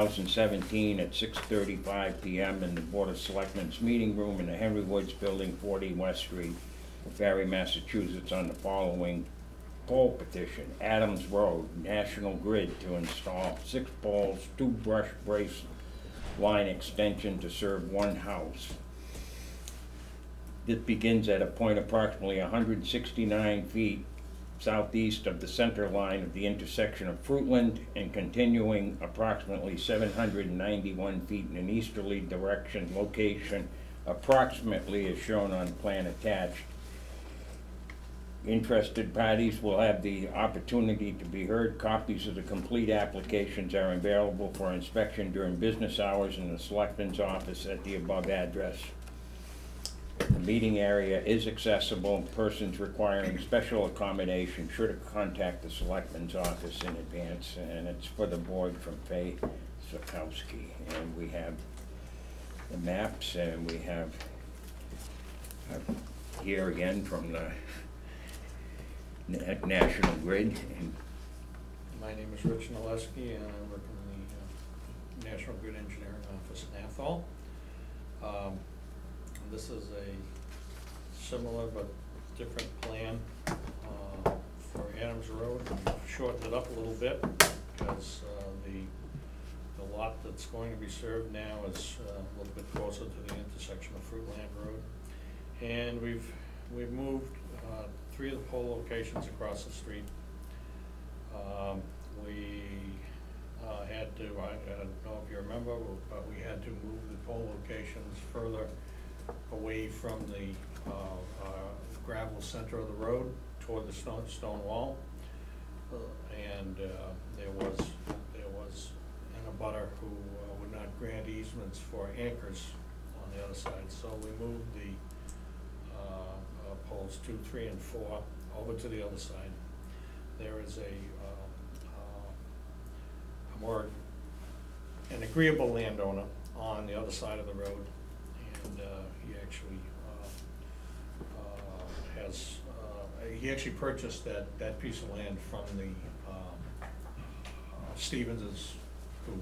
2017 at 6:35 p.m. in the Board of Selectmen's meeting room in the Henry Woods Building, 40 West Street, Barre, Massachusetts, on the following poll petition. Adams Road, National Grid to install 6 poles, 2 brush brace line extension to serve 1 house. This begins at a point approximately 169 feet southeast of the center line of the intersection of Fruitland and continuing approximately 791 feet in an easterly direction. Location approximately as shown on plan attached. Interested parties will have the opportunity to be heard. Copies of the complete applications are available for inspection during business hours in the Selectman's office at the above address. The meeting area is accessible. Persons requiring special accommodation should contact the Selectman's office in advance, and it's for the board from Faye Sokowski. And we have the maps, and we have here again from the National Grid. And my name is Rich Naleski, and I work in the National Grid Engineering Office in Athol. This is a similar but different plan for Adams Road. We've shortened it up a little bit because the lot that's going to be served now is a little bit closer to the intersection of Fruitland Road. And we've moved 3 of the pole locations across the street. We had to, I don't know if you remember, but we had to move the pole locations further away from the gravel center of the road toward the stone wall, and there was an abutter who would not grant easements for anchors on the other side, so we moved the poles 2, 3, and 4 over to the other side. There is an agreeable landowner on the other side of the road, and he actually he actually purchased that piece of land from the Stevenses, who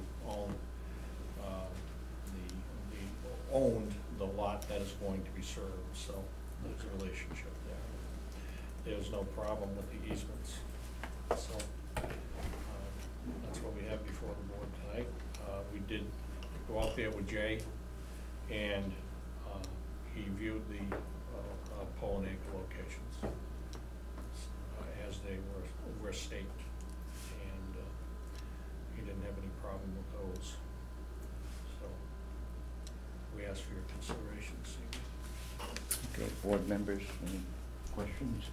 owned the lot that is going to be served. So there's a relationship there. There's no problem with the easements. So that's what we have before the board tonight. We did go out there with Jay, and he viewed the pole and anchor locations as they were staked, and he didn't have any problem with those. So we ask for your consideration this evening. okay, board members, any questions?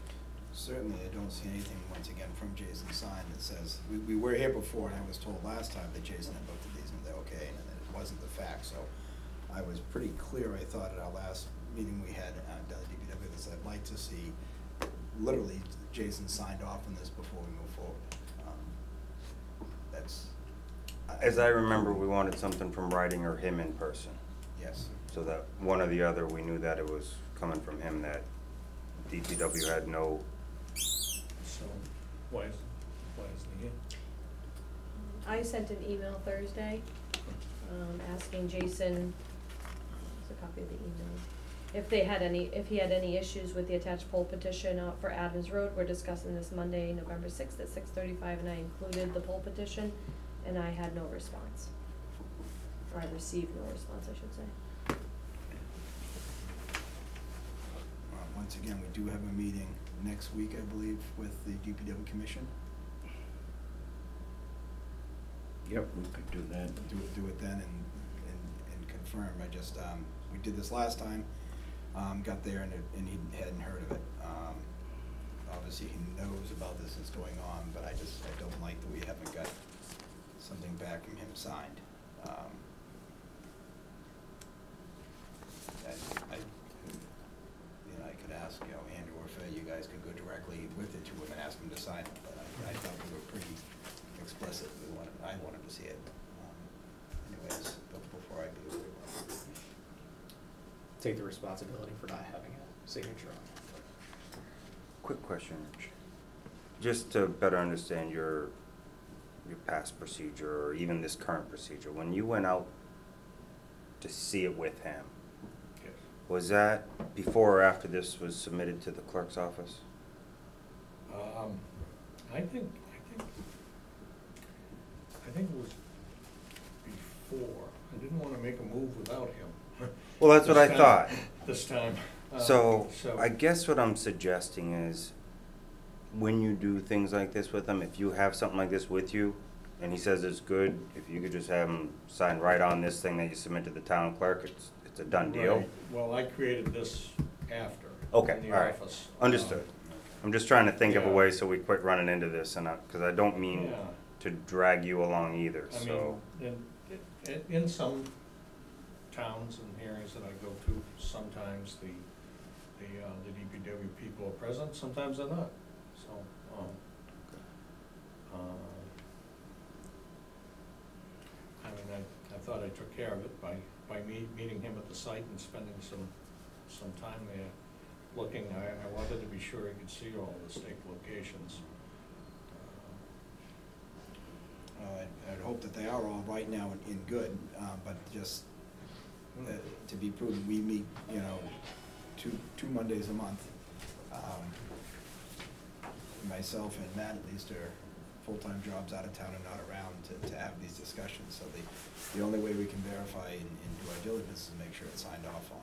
Certainly, I don't see anything, once again, from Jason's sign that says, we were here before, and I was told last time that Jason had looked at these and they're okay, and that it wasn't the fact. So I was pretty clear, I thought, at our last meeting we had down at DPW, that I'd like to see literally Jason signed off on this before we move forward. As I remember, we wanted something from writing or him in person. Yes. So that one or the other, we knew that it was coming from him, that DPW had no. So why isn't he here? I sent an email Thursday asking Jason, there's a copy of the email, if he had any issues with the attached poll petition for Adams Road. We're discussing this Monday, November 6th at 6:35, and I included the poll petition, and I had no response. Or I received no response, I should say. Once again, we do have a meeting next week, I believe, with the DPW Commission. Yep, we could do that. Do it then and confirm. I just, we did this last time, got there and he hadn't heard of it. Obviously he knows about this is going on, but I don't like that we haven't got something back from him signed. I could ask, Andrew or Faye, you guys could go directly with it to him and ask him to sign it, but I thought we were pretty explicit. I wanted to see it. Anyways, before I do it. Take the responsibility for not having a signature on it. Quick question, Rich. Just to better understand your your past procedure or even this current procedure, when you went out to see it with him, Yes. was that before or after this was submitted to the clerk's office? I think it was before. I didn't wanna make a move without him. Well, that's what I This time- thought. This time. So, I guess what I'm suggesting is, when you do things like this with him, if you have something like this with you, and he says it's good, if you could just have him sign right on this thing that you submit to the town clerk, it's a done deal. Right. Well, I created this after. Okay, in the all right. office. Understood. I'm just trying to think of a Yeah. way so we quit running into this, and because I don't mean Yeah. to drag you along either, I so. mean, in some towns and hearings that I go to, sometimes the DPW people are present, sometimes they're not, so, I mean, I thought I took care of it by meeting him at the site and spending some time there looking. I wanted to be sure he could see all the stake locations. I'd hope that they are all right now in good, but just to be prudent, we meet, you know, two Mondays a month. Myself and Matt at least are full-time jobs out of town and not around to have these discussions. So the only way we can verify and do our diligence is to make sure it's signed off on.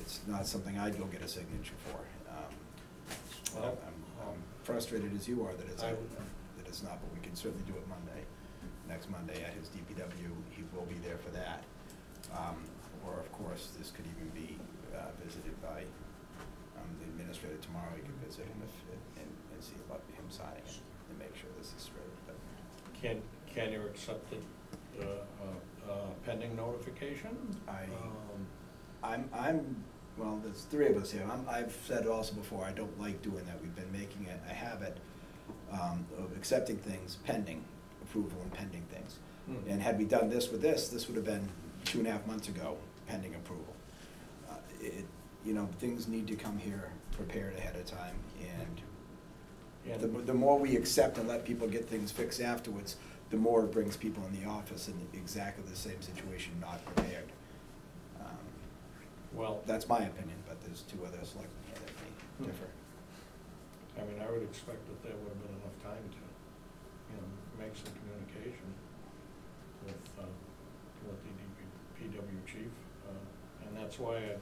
It's not something I'd go get a signature for. Well, I'm frustrated as you are that I- that it's not, but we can certainly do it Monday. Next Monday at his DPW, he will be there for that. Or of course, this could even be visited by the administrator tomorrow. He can visit him and see about him signing it and make sure this is straight. But Can you accept it pending notification? Well, there's three of us here. I've said also before, I don't like doing that. We've been making it a habit of accepting things pending approval and pending things. And had we done this with this would have been 2.5 months ago, pending approval. You know, things need to come here prepared ahead of time, and the more we accept and let people get things fixed afterwards, the more it brings people in the office in exactly the same situation, not prepared. Well, That's my opinion, but there's two others selectmen here that may differ. I mean, I would expect that there would have been enough time to, make some communication with the DPW chief, and that's why I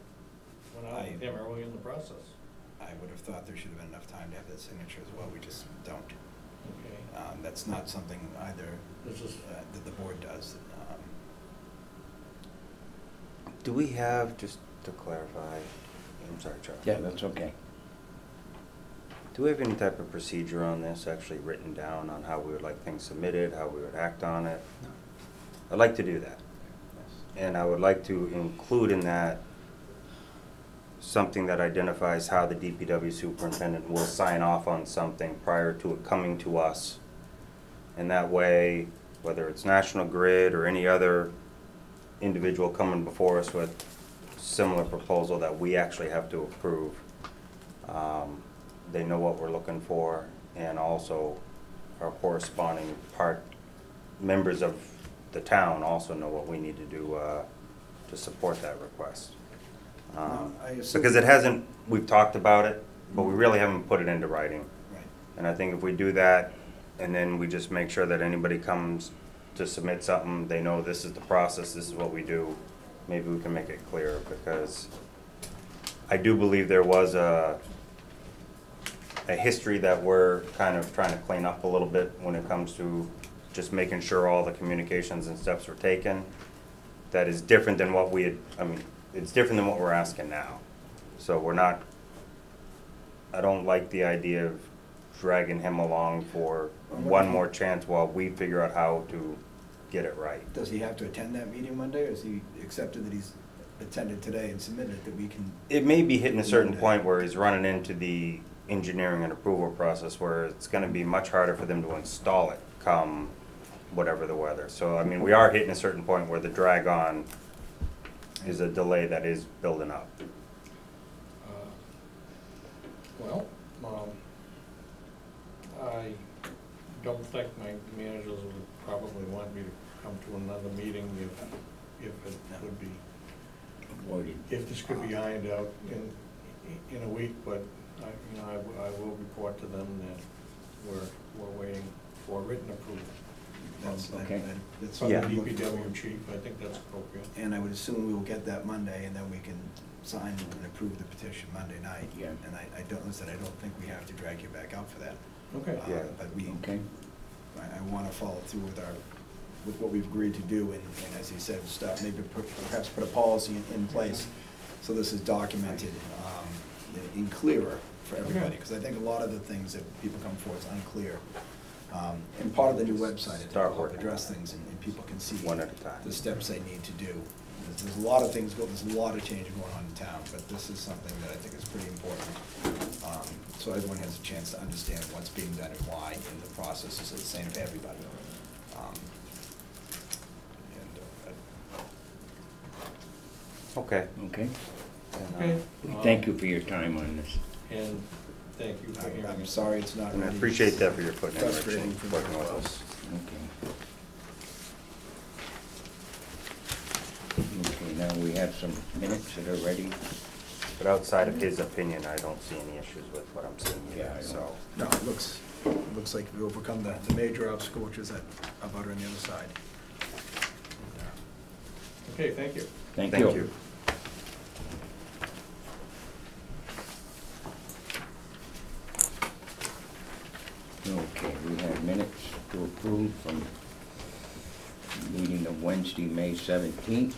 went out with him early in the process. I would have thought there should have been enough time to have that signature as well. We just don't. Okay. That's not something either This is, that the board does. Do we have, just to clarify, I'm sorry, Charlie. Yeah, that's okay. Do we have any type of procedure on this actually written down on how we would like things submitted, how we would act on it? No. I'd like to do that. Yes. And I would like to include in that something that identifies how the DPW superintendent will sign off on something prior to it coming to us. And that way, whether it's National Grid or any other individual coming before us with similar proposal that we actually have to approve, they know what we're looking for, and also our corresponding members of the town also know what we need to do to support that request. I assume- Because it hasn't, we've talked about it, but we really haven't put it into writing. Right. And I think if we do that, and then we just make sure that anybody comes to submit something, they know this is the process, this is what we do, maybe we can make it clear, because I do believe there was a history that we're kind of trying to clean up a little bit when it comes to just making sure all the communications and steps were taken. That is different than what we had, it's different than what we're asking now. So we're not, I don't like the idea of dragging him along for one more chance while we figure out how to get it right. Does he have to attend that meeting Monday, or is he accepted that he's attended today and submitted it, that we can? It may be hitting a certain point where he's running into the engineering and approval process where it's gonna be much harder for them to install it come whatever the weather. So, we are hitting a certain point where the drag on is a delay that is building up. well, don't think my managers would probably want me to come to another meeting if it would be, Avoided. if this could be ironed out in a week, but I will report to them that we're waiting for written approval. That's, Okay. that's From what the I'm looking for. DPW chief, I think that's appropriate. And I would assume we will get that Monday, and then we can sign and approve the petition Monday night. Yeah. And I don't, listen, I don't think we have to drag you back out for that. Okay. Yeah. But we, Okay, I wanna follow through with what we've agreed to do, and as he said, start, maybe perhaps put a policy in place, so this is documented, and clearer for everybody, Okay. because I think a lot of the things that people come for is unclear. And part of the new website, it Start will working. address things, and people can see One at a time. the steps they need to do. There's a lot of things, there's a lot of change going on in town, but this is something that I think is pretty important. So everyone has a chance to understand what's being done and why, and the process is the same for everybody. Okay. okay. And, Okay. Thank you for your time on this. And thank you for hearing I'm us. sorry it's not And I ready. appreciate that for your putting in, Rich, Frustrating and for working both with of us. Okay. Okay, now we have some minutes that are ready. But outside of his opinion, I don't see any issues with what I'm seeing Yeah, here, I so. No, it looks like we overcome the major obstacle, which is that about on the other side. Okay, thank you. Thank Thank you. you. Okay, we have minutes to approve from meeting of Wednesday, May 17th,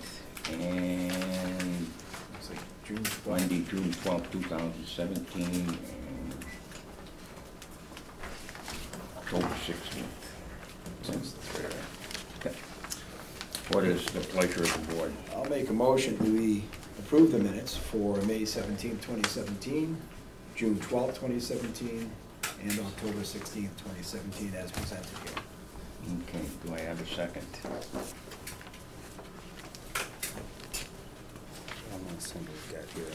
and Looks like June 12th. Monday, June 12th, 2017, and October 16th. Okay. What is the pleasure of the board? I'll make a motion that we approve the minutes for May 17th, 2017, June 12th, 2017, and October 16th, 2017, as presented here. Okay, do I have a second? I'm gonna send you that here.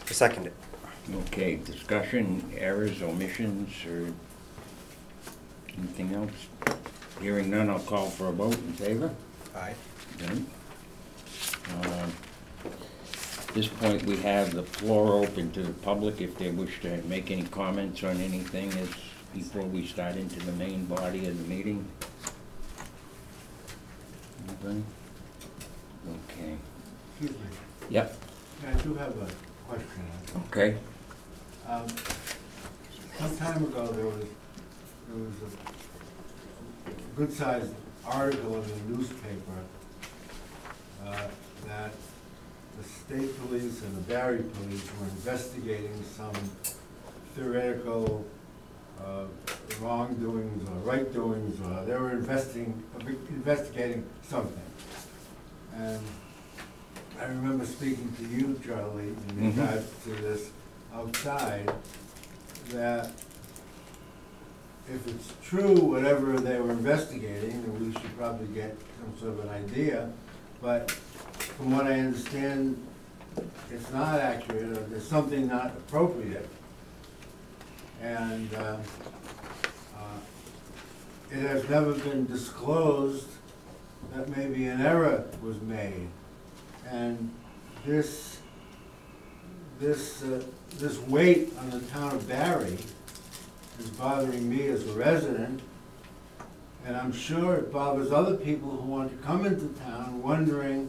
I second it. Okay, discussion, errors, omissions, or anything else? Hearing none, I'll call for a vote in favor. Aye. Done. At this point, we have the floor open to the public if they wish to make any comments on anything as before we start into the main body of the meeting. Anybody? Okay. Excuse me, Yep, I do have a question. okay. Some time ago, there was a good-sized article in the newspaper that the state police and the Barry police were investigating some theoretical wrongdoings or right doings, or they were investigating something. And I remember speaking to you, Charlie, in Mhm. regards to this outside, that if it's true, whatever they were investigating, then we should probably get some sort of an idea. But from what I understand, it's not accurate, or there's something not appropriate. And it has never been disclosed that maybe an error was made. And this weight on the town of Barry is bothering me as a resident, and I'm sure it bothers other people who want to come into town, wondering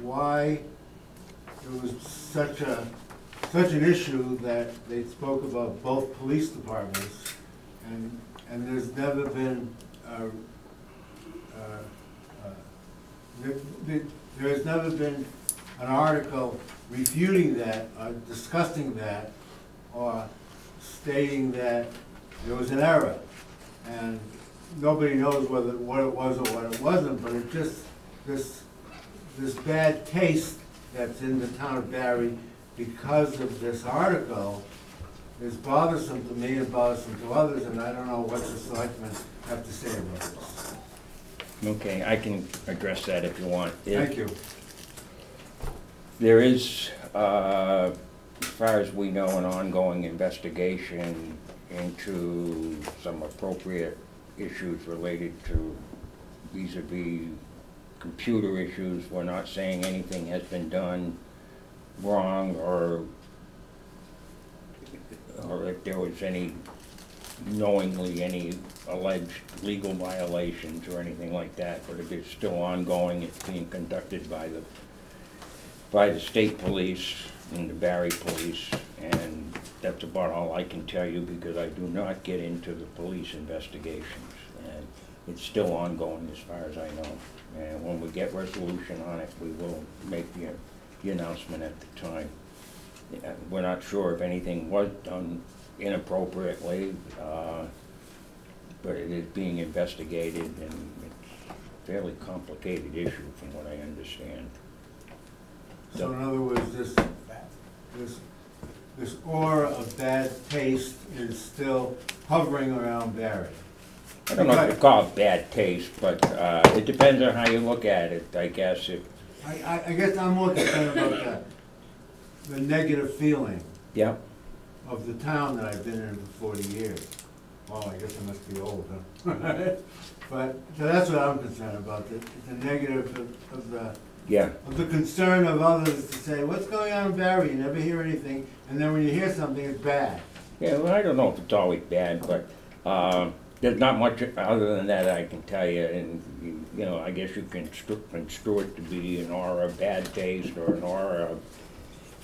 why there was such an issue that they spoke about both police departments, and there's never been there has never been an article refuting that, or discussing that, or stating that there was an error. And nobody knows what it was or what it wasn't, but it just, this bad taste that's in the town of Barry because of this article is bothersome to me and bothersome to others, and I don't know what the selectmen have to say about this. Okay, I can address that if you want. Thank you. There is, as far as we know, an ongoing investigation into some appropriate issues related to vis-a-vis computer issues. We're not saying anything has been done wrong or if there was any knowingly any alleged legal violations or anything like that, but if it's still ongoing, it's being conducted by the state police and the Barry police, and that's about all I can tell you because I do not get into the police investigations, and it's still ongoing as far as I know. And when we get resolution on it, we will make the announcement at the time. We're not sure if anything was done inappropriately, but it is being investigated, and it's a fairly complicated issue from what I understand. So in other words, this aura of bad taste is still hovering around Barry. I don't know if you call it bad taste, but it depends on how you look at it, I guess. I guess I'm more concerned about the negative feeling Yeah. of the town that I've been in for 40 years. Oh, I guess I must be old, huh? But, so that's what I'm concerned about, the negative of the concern of others to say, what's going on in Barry? You never hear anything, and then when you hear something, it's bad. Yeah, well, I don't know if it's always bad, but there's not much other than that I can tell you, and you know, I guess you can construe it to be an aura of bad taste or an aura of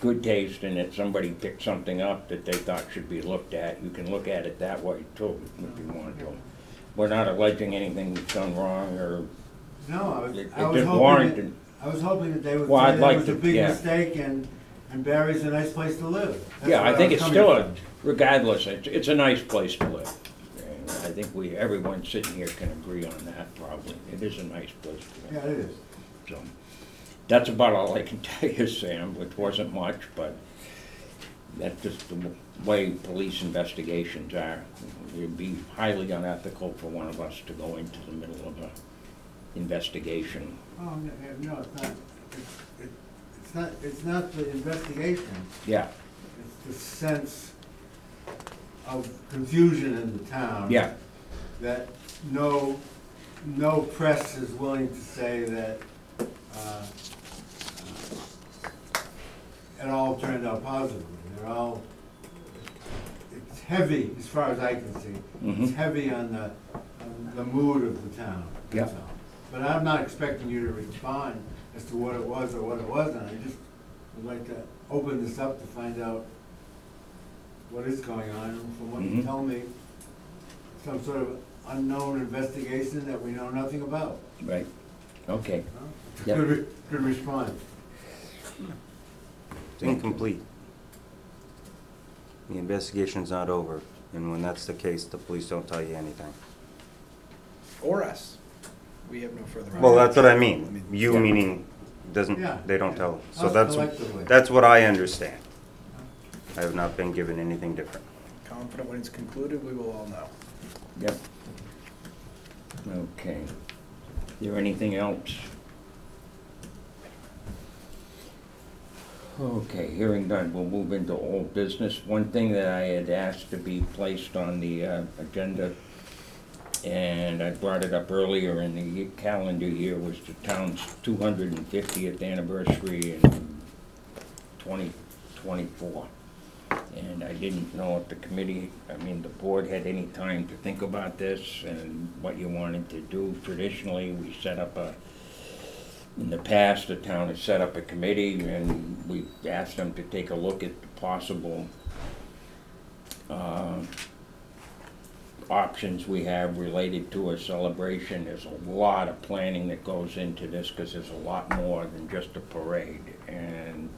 good taste, and that somebody picked something up that they thought should be looked at. You can look at it that way too, if you want to. We're not alleging anything that's done wrong, or No, it I was just warranted. I was hoping that they would Well, say I'd that like was a to- big yeah. mistake and Barry's a nice place to live. That's Yeah, what I think was it's coming still from. regardless, it's a nice place to live. And I think everyone sitting here can agree on that probably. It is a nice place to live. Yeah, it is. So, that's about all I can tell you, Sam, which wasn't much, but that's just the way police investigations are. It'd be highly unethical for one of us to go into the middle of a investigation. Oh, no, it's not the investigation. Yeah, It's the sense of confusion in the town. yeah, That no press is willing to say that it all turned out positively. It's heavy, as far as I can see. It's Mhm. heavy on the mood of the town, that's Yeah. all. But I'm not expecting you to respond as to what it was or what it wasn't. I just would like to open this up to find out what is going on. And from what you Mhm. tell me, some sort of unknown investigation that we know nothing about. right, okay. Huh? Yep. Good response. It's incomplete. The investigation's not over, and when that's the case, the police don't tell you anything. Or us. We have no further. Well, that's what I I mean. mean, You yeah. meaning, Yeah. they don't tell. So Us that's, collectively. that's what I understand. I have not been given anything different. Confident when it's concluded, we will all know. Yep. Okay. Is there anything else? Okay, hearing none, we'll move into old business. One thing that I had asked to be placed on the agenda, and I brought it up earlier in the calendar year, was the town's 250th anniversary in 2024. And I didn't know if the committee, the board had any time to think about this and what you wanted to do. Traditionally, we set up in the past, the town has set up a committee and we asked them to take a look at the possible options we have related to a celebration. There's a lot of planning that goes into this because there's a lot more than just a parade. And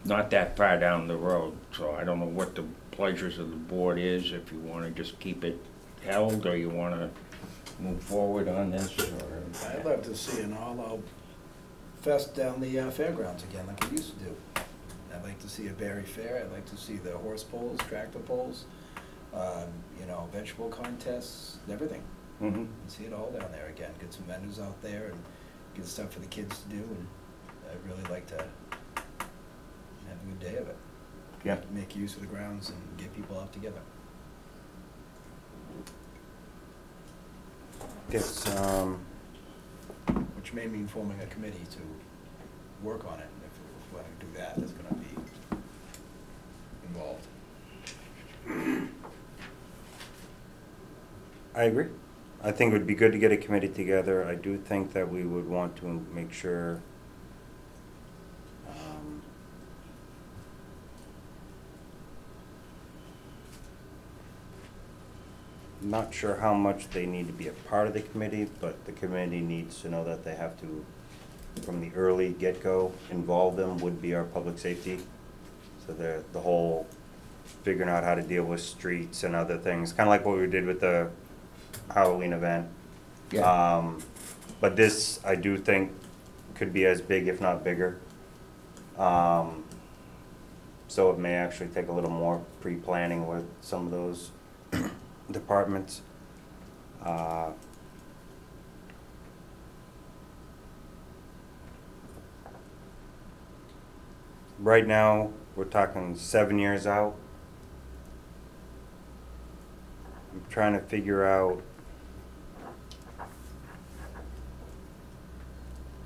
not that far down the road, so I don't know what the pleasures of the board is, if you want to just keep it held, or you want to move forward on this, or... I'd love to see an all-out fest down the fairgrounds again, like we used to do. I'd like to see a Barry Fair, I'd like to see the horse polls, tractor polls. you know, vegetable contests, everything. Mm-hmm. You see it all down there again, get some vendors out there and get stuff for the kids to do, and I'd really like to have a good day of it. Yeah. Make use of the grounds and get people out together. It's, Which may mean forming a committee to work on it, and if we want to do that, it's gonna be involved. I agree. I think it would be good to get a committee together. I do think that we would want to make sure not sure how much they need to be a part of the committee, but the committee needs to know that they have to, from the early get-go, involve them would be our public safety. So the whole figuring out how to deal with streets and other things, kind of like what we did with the Halloween event. Yeah. But this, I do think, could be as big, if not bigger. So it may actually take a little more pre-planning with some of those departments. Right now, we're talking 7 years out. I'm trying to figure out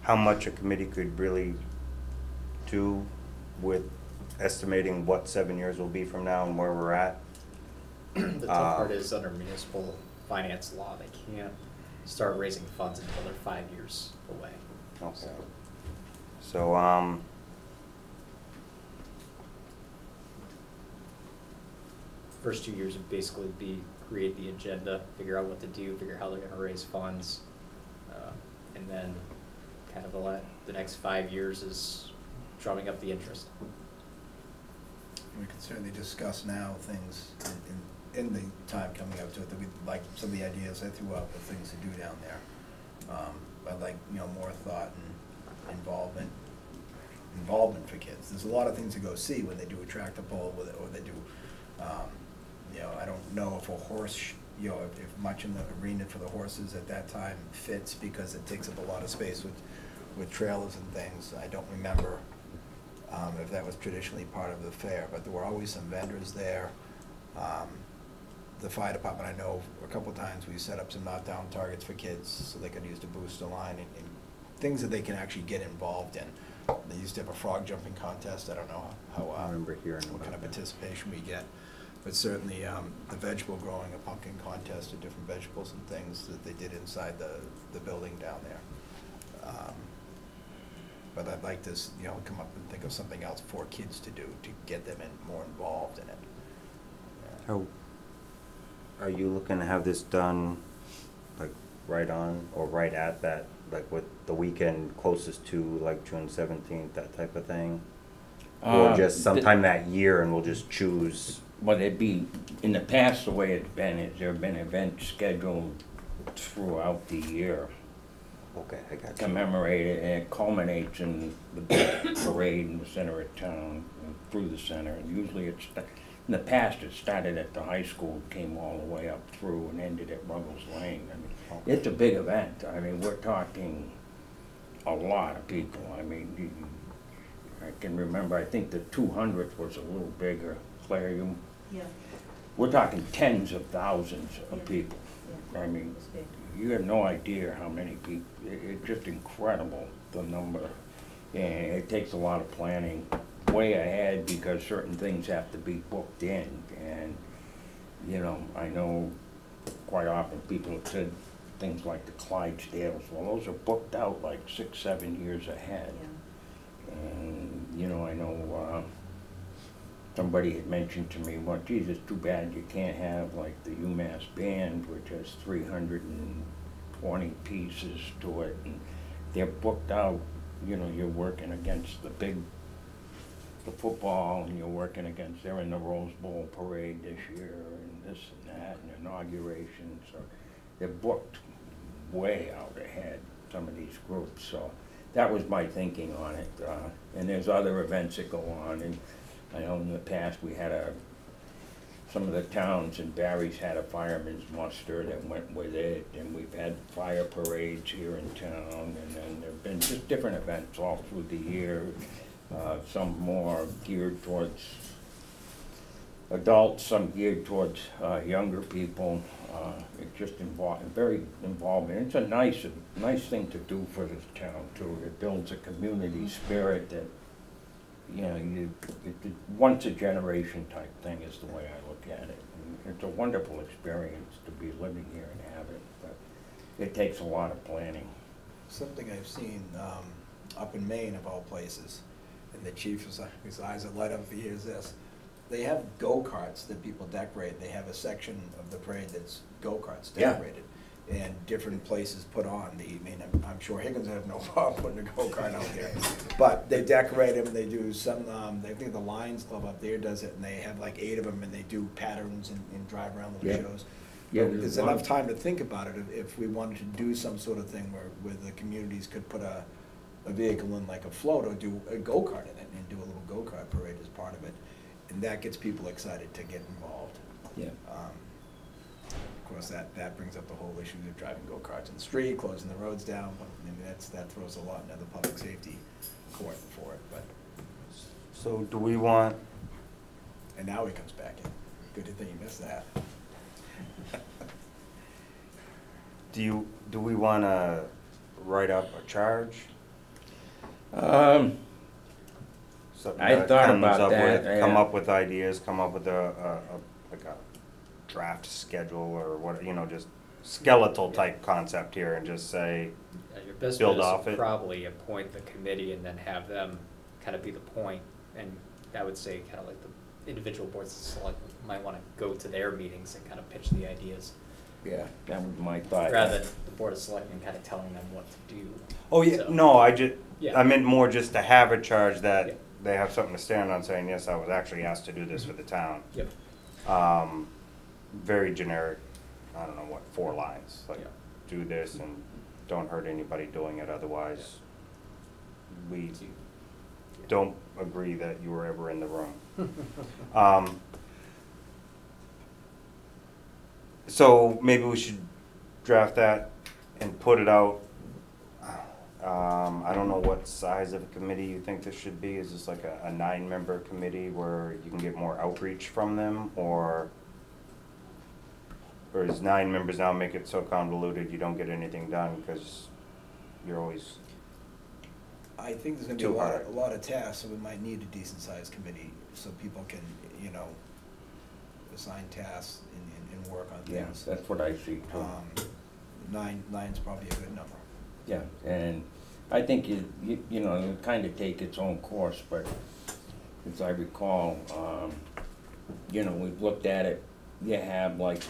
how much a committee could really do with estimating what 7 years will be from now and where we're at. The tough part is under municipal finance law, they can't start raising funds until they're 5 years away. Okay. So, First 2 years would basically be create the agenda, figure out what to do, figure out how they're gonna raise funds. And then kind of the next 5 years is drumming up the interest. We can certainly discuss now things in the time coming up to it, that we'd like, some of the ideas I threw out of things to do down there. I'd like, you know, more thought and involvement for kids. There's a lot of things to go see when they do a tractor pull, or they do, you know, I don't know if a horse, you know, if much in the arena for the horses at that time fits, because it takes up a lot of space with trailers and things. I don't remember if that was traditionally part of the fair, but there were always some vendors there. The fire department, I know a couple times we set up some knockdown targets for kids so they could use the booster line, and things that they can actually get involved in. They used to have a frog jumping contest. I don't know how I remember hearing what kind of about that. participation we get. But certainly, the vegetable growing, a pumpkin contest of different vegetables and things that they did inside the building down there. But I'd like to, you know, come up and think of something else for kids to do to get them more involved in it. How, are you looking to have this done, like, right on or right at that, like with the weekend closest to, like, June 17th, that type of thing? Or just sometime that year and we'll just choose? Well, it'd be, in the past, the way it's been, is there have been events scheduled throughout the year. Okay, I got you. Commemorated, and it culminates in the big parade in the center of town, and through the center. And usually it's, in the past, it started at the high school, came all the way up through and ended at Ruggles Lane. I mean, it's a big event. I mean, we're talking a lot of people. I mean, I can remember, I think the 200th was a little bigger. Claire, Yeah. we're talking tens of thousands of Yeah. people. Yeah. I mean, It's big. you have no idea how many people. It's just incredible, the number. And it takes a lot of planning way ahead, because certain things have to be booked in. And, you know, I know quite often people have said things like the Clydesdales, well, those are booked out like 6, 7 years ahead. Yeah. And, you know, I know somebody had mentioned to me, well, geez, it's too bad you can't have like the UMass Band, which has 320 pieces to it, and they're booked out. You know, you're working against the football, and you're working against, they're in the Rose Bowl parade this year, and this and that, and inauguration, so they're booked way out ahead, some of these groups. So that was my thinking on it. And there's other events that go on, and I know in the past we had some of the towns, and Barry's had a fireman's muster that went with it, and we've had fire parades here in town, and then there've been just different events all through the year, some more geared towards adults, some geared towards younger people. It's just very involving. It's a nice thing to do for this town too. It builds a community spirit that, you know, it's a once a generation type thing is the way I look at it. And it's a wonderful experience to be living here and have it, but it takes a lot of planning. Something I've seen up in Maine, of all places, and the chief, his eyes are light up if he hears this. They have go-karts that people decorate. They have a section of the parade that's go-karts Yeah. decorated. And different places put on I'm sure Higgins have no problem putting a go-kart out there. But they decorate them, and they do some, I think the Lions Club up there does it, and they have like 8 of them, and they do patterns and drive around little Yeah. shows. Yeah, But there's there's one- enough time to think about it if we wanted to do some sort of thing where the communities could put a vehicle in like a float or do a go-kart in it and do a little go-kart parade as part of it. And that gets people excited to get involved. Yeah. Of course, that brings up the whole issue of driving go-karts in the street, closing the roads down, but I mean, that throws a lot into the public safety court for it, but, So do we want, and now he comes back in. Good thing you missed that. do we wanna write up a charge? Something I that thought comes about up that, with- Come yeah. up with ideas, come up with like a draft schedule or what, you know, just skeletal type concept here and just say, Your best Build bet is off to it. probably appoint the committee and then have them kind of be the point. And I would say kind of like the individual boards of selectmen might want to go to their meetings and kind of pitch the ideas, Yeah, that was my thought. rather than the board of selectmen kind of telling them what to do. oh yeah, So- no, Yeah. I meant more just to have a charge Yeah. that they have something to stand on saying, yes, I was actually asked to do this for the town. Yep. Very generic, I don't know what, 4 lines, like, Yeah. do this and don't hurt anybody doing it, otherwise we don't agree that you were ever in the room. So maybe we should draft that and put it out. I don't know what size of a committee you think this should be. Is this like a 9-member committee where you can get more outreach from them, or is 9 members now make it so convoluted you don't get anything done because you're always, I think there's gonna be Too a hard. lot of tasks, so we might need a decent-sized committee so people can, you know, assign tasks and work on Yeah, things. that's what I see too. Nine's probably a good number. Yeah, and I think you know, it'll kind of take its own course, but as I recall, you know, we've looked at it, you have like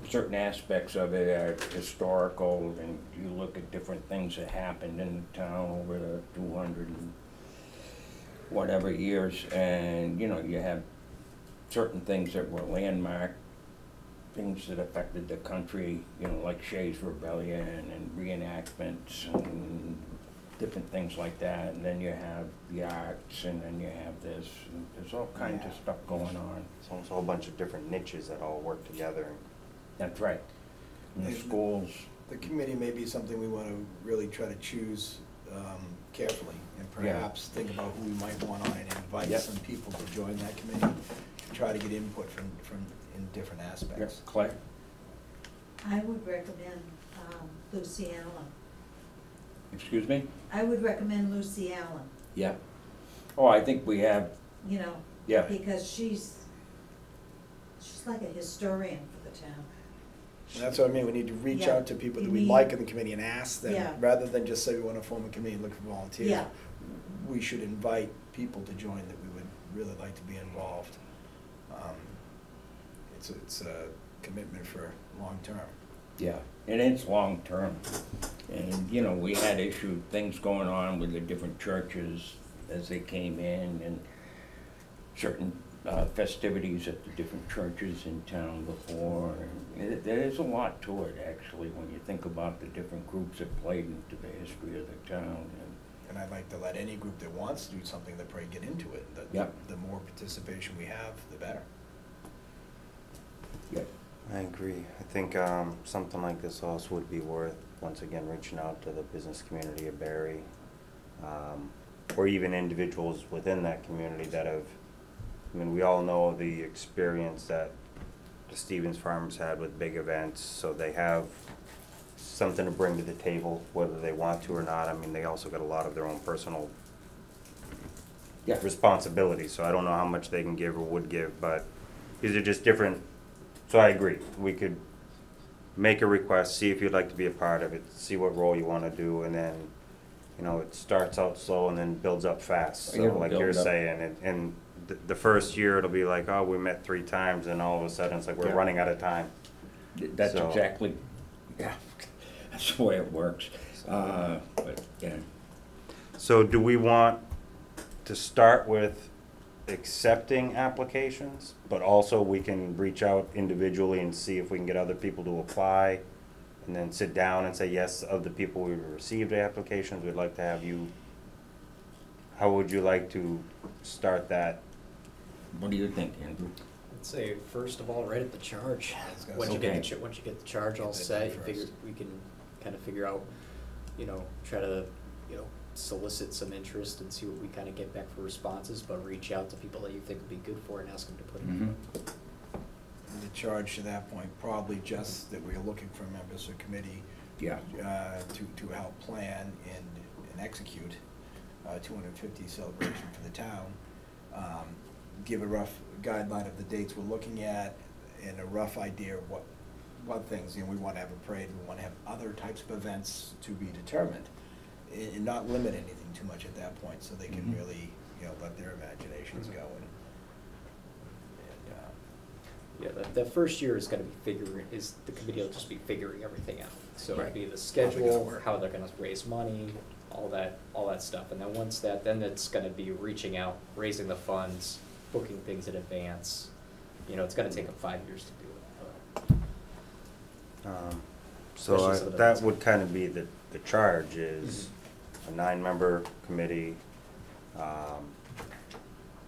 certain aspects of it are historical, and you look at different things that happened in the town over the 200 and whatever years, and, you know, you have certain things that were landmark, things that affected the country, you know, like Shays Rebellion and reenactments and different things like that, and then you have the arts, and then you have this, and there's all kinds of stuff going on. it's almost a whole bunch of different niches that all work together. That's right. And the And- schools, The committee may be something we wanna really try to choose carefully, and perhaps think about who we might want on and invite Yep. some people to join that committee, to try to get input from in different aspects. yes, Claire? I would recommend Lucy Allen. Excuse me? I would recommend Lucy Allen, Yeah. Oh, I think we have, you know, yeah, because she's like a historian for the town. And that's what I mean, we need to reach Yeah. out to people that You we need- like in the committee and ask them, Yeah. rather than just say we wanna form a committee and look for volunteers. Yeah. We should invite people to join that we would really like to be involved. It's a commitment for long-term. yeah, and it's long-term. And, you know, we had things going on with the different churches as they came in, and certain festivities at the different churches in town before. And there is a lot to it, actually, when you think about the different groups that played into the history of the town. And I'd like to let any group that wants to do something, that probably get into it. Yep. The more participation we have, the better. I agree. I think something like this also would be worth, once again, reaching out to the business community of Barry, or even individuals within that community that have, I mean, we all know the experience that the Stevens Farms had with big events, so they have something to bring to the table, whether they want to or not. I mean, they also got a lot of their own personal responsibilities, so I don't know how much they can give or would give, but these are just different. So I agree, we could make a request, see if you'd like to be a part of it, see what role you want to do, and then, you know, it starts out slow and then builds up fast. So It'll like build you're up. saying, and the first year it'll be like, oh, we met 3 times, and all of a sudden it's like we're Yeah. running out of time. That's So- exactly, yeah, that's the way it works. But, yeah, So do we want to start with accepting applications, but also we can reach out individually and see if we can get other people to apply, and then sit down and say, yes, of the people we've received applications, we'd like to have you. How would you like to start that? what do you think, Andrew? I'd say, first of all, right at the charge. was gonna Once you say. get the, once you get the charge all Get that set, done you figure, first. we can kind of figure out, you know, try to, you know, solicit some interest and see what we kind of get back for responses, but reach out to people that you think would be good for it and ask them to put in. Mhm. The charge to that point, probably just that we're looking for members of committee Yeah, to help plan and execute 250 celebration for the town. Give a rough guideline of the dates we're looking at and a rough idea of what things, you know, we want to have a parade, we want to have other types of events to be determined, and not limit anything too much at that point, so they can Mhm. really, you know, let their imaginations go. And Yeah, the first year is gonna be the committee will just be figuring everything out. So it'll Right. be the How they're schedule, gonna work. how they're gonna raise money, all that stuff. And then once then it's gonna be reaching out, raising the funds, booking things in advance. You know, it's gonna take them 5 years to do it. So Especially some of the that ones- would kind of be the charge is a 9-member committee,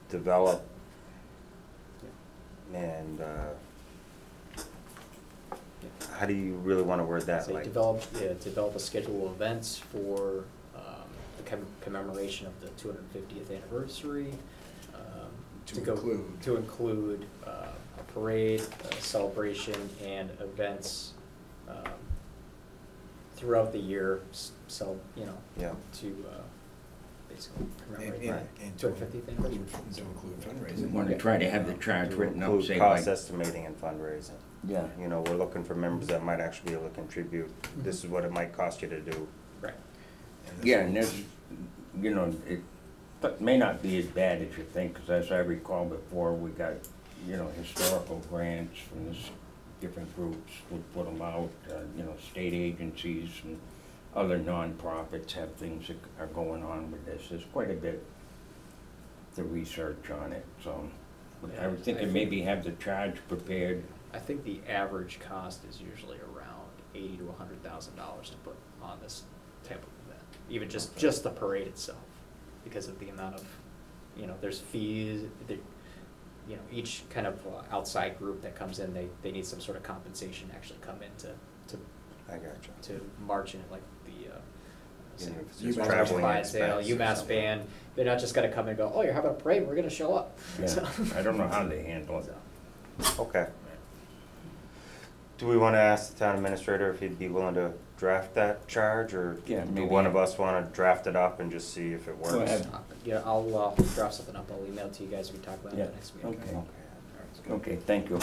develop and, how do you really want to word that? So you Like, develop a schedule of events for the commemoration of the 250th anniversary. To To include a parade, a celebration, and events throughout the year, so, you know, yeah. to basically commemorate And- the and 250th anniversary. to include we fundraising. want to try to have the charge To written up, include say cost like, estimating and fundraising. yeah, You know, we're looking for members that might actually be able to contribute. This is what it might cost you to do. Right. And this yeah, will- and there's, you know, it may not be as bad as you think, because as I recall before, we got, you know, historical grants from this, different groups, would put them out, you know, state agencies and other nonprofits have things that are going on with this. There's quite a bit to research on it, so I was thinking maybe have the charge prepared. I think the average cost is usually around $80,000 to $100,000 to put on this type of event, even just the parade itself, because of the amount of, you know, there's fees, you know, each kind of outside group that comes in, they need some sort of compensation to actually come in I gotcha. to march in it, like the, You know, if it's UMass just Band. traveling Clydesdale, expense or UMass something. band, they're not just gonna come and go, oh, you're having a parade, we're gonna show up. Yeah, So- I don't know how they handle it. So, Okay. Do we want to ask the town administrator if he'd be willing to draft that charge, or Yeah, do maybe. one of us want to draft it up and just see if it works? Go ahead. Yeah, I'll draft something up, I'll email it to you guys, we talk about it Yeah, at the next meeting. okay. Okay. Okay, thank you.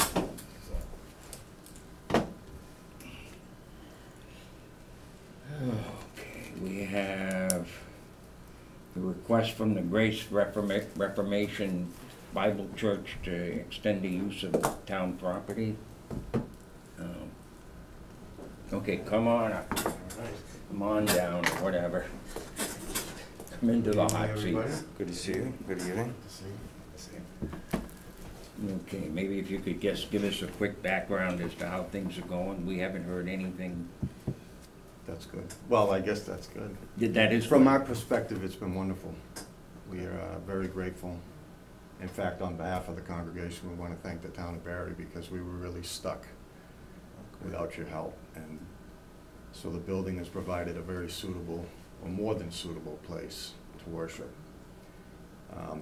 Okay, we have the request from the Grace Reformation Bible Church to extend the use of town property. Okay, come on up. Come on down, or whatever. Come into the hot seat. Good to see you. Good evening. Okay, maybe if you could just give us a quick background as to how things are going. We haven't heard anything. That's good. Well, I guess that's good. That is From good. our perspective, it's been wonderful. We are very grateful. In fact, on behalf of the congregation, we want to thank the town of Barry because we were really stuck without your help. And so the building has provided a very suitable, or more than suitable place to worship.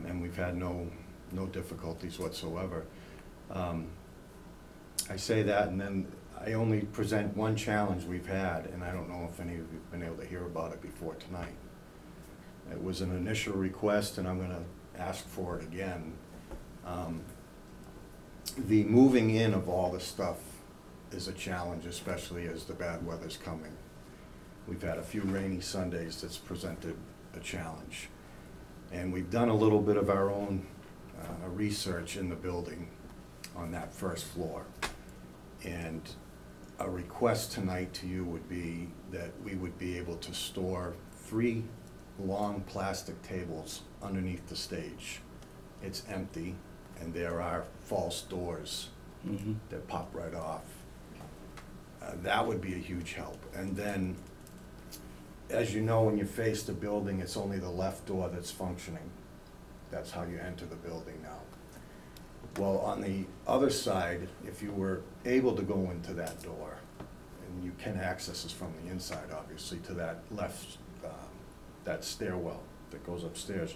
And we've had no difficulties whatsoever. I say that, and then I only present one challenge we've had, and I don't know if any of you have been able to hear about it before tonight. It was an initial request, and I'm gonna ask for it again. The moving in of all the stuff is a challenge, especially as the bad weather's coming. We've had a few rainy Sundays that's presented a challenge. And we've done a little bit of our own research in the building on that first floor. And a request tonight to you would be that we would be able to store 3 long plastic tables underneath the stage. It's empty, and there are false doors that pop right off. That would be a huge help. And then, as you know, when you face the building, it's only the left door that's functioning. That's how you enter the building now. Well, on the other side, if you were able to go into that door, and you can access this from the inside, obviously, to that left, that stairwell that goes upstairs.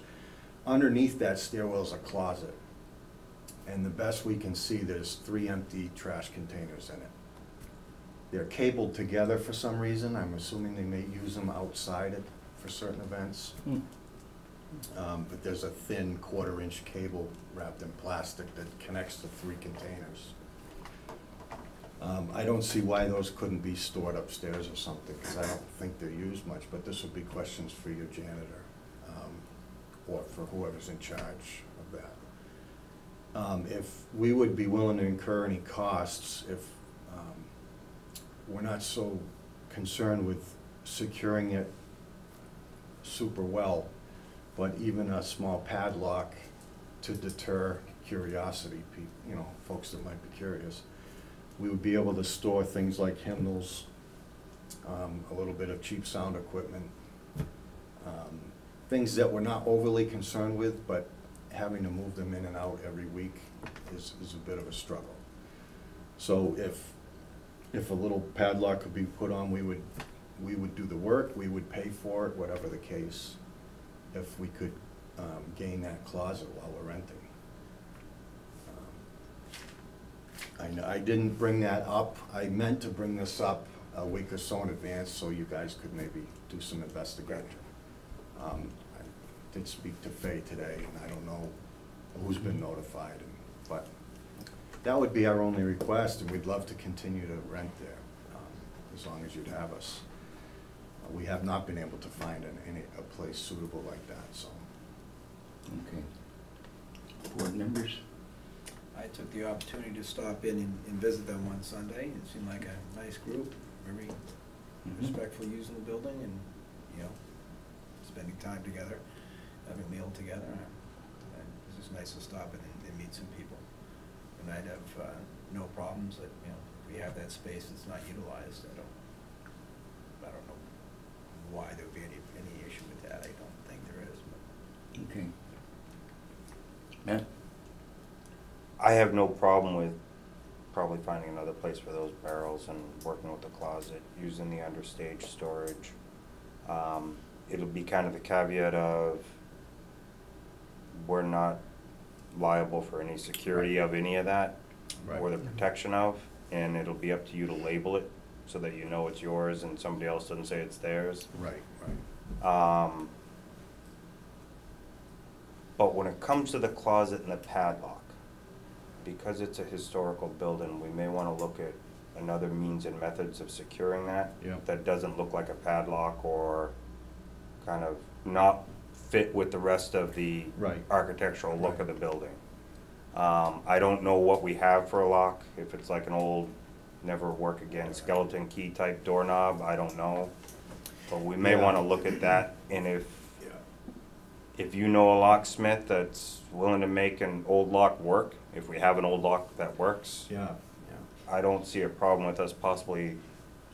Underneath that stairwell is a closet. And the best we can see, there's 3 empty trash containers in it. They're cabled together for some reason. I'm assuming they may use them outside for certain events. But there's a thin 1/4-inch cable wrapped in plastic that connects the 3 containers. I don't see why those couldn't be stored upstairs or something, because I don't think they're used much, but this would be questions for your janitor, or for whoever's in charge of that. If we would be willing to incur any costs, if we're not so concerned with securing it super well, but even a small padlock to deter curiosity, you know, folks that might be curious. We would be able to store things like hymnals, a little bit of cheap sound equipment, things that we're not overly concerned with, but having to move them in and out every week is a bit of a struggle. So if a little padlock could be put on, we would do the work, we would pay for it, whatever the case, if we could gain that closet while we're renting. I didn't bring that up. I meant to bring this up a week or so in advance so you guys could maybe do some investigating. I did speak to Faye today, and I don't know who's been notified, but that would be our only request, and we'd love to continue to rent there, as long as you'd have us. We have not been able to find a place suitable like that, so. Okay. Board members? I took the opportunity to stop in and visit them one Sunday. It seemed like a nice group, very respectful using the building, and, you know, spending time together, having a meal together. It's just nice to stop in and meet some people. And I'd have no problems that, you know, if we have that space that's not utilized, I don't know why there would be any issue with that. I don't think there is. But. Okay. Matt? I have no problem with probably finding another place for those barrels and working with the closet, using the understage storage. It'll be kind of the caveat of we're not liable for any security of any of that, or the protection of, and it'll be up to you to label it so that you know it's yours and somebody else doesn't say it's theirs. Right. But when it comes to the closet and the padlock, because it's a historical building, we may want to look at another means and methods of securing that. Yeah. That doesn't look like a padlock or kind of not fit with the rest of the architectural look of the building. I don't know what we have for a lock, if it's like an old never work again skeleton key type doorknob, I don't know. But we may want to look at that, and if you know a locksmith that's willing to make an old lock work, if we have an old lock that works, I don't see a problem with us possibly.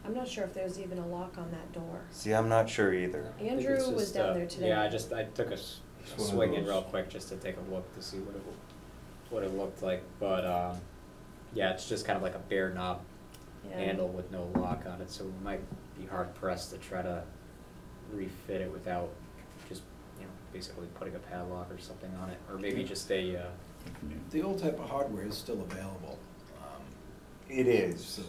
I'm not sure if there's even a lock on that door. See, I'm not sure either. Andrew was down there today. Yeah, I took a swing in real quick just to take a look to see what it looked like, but yeah, it's just kind of like a bare knob Yeah. handle with no lock on it, so we might be hard pressed to try to refit it without just, you know, basically putting a padlock or something on it, or maybe just a, The old type of hardware is still available. It is. So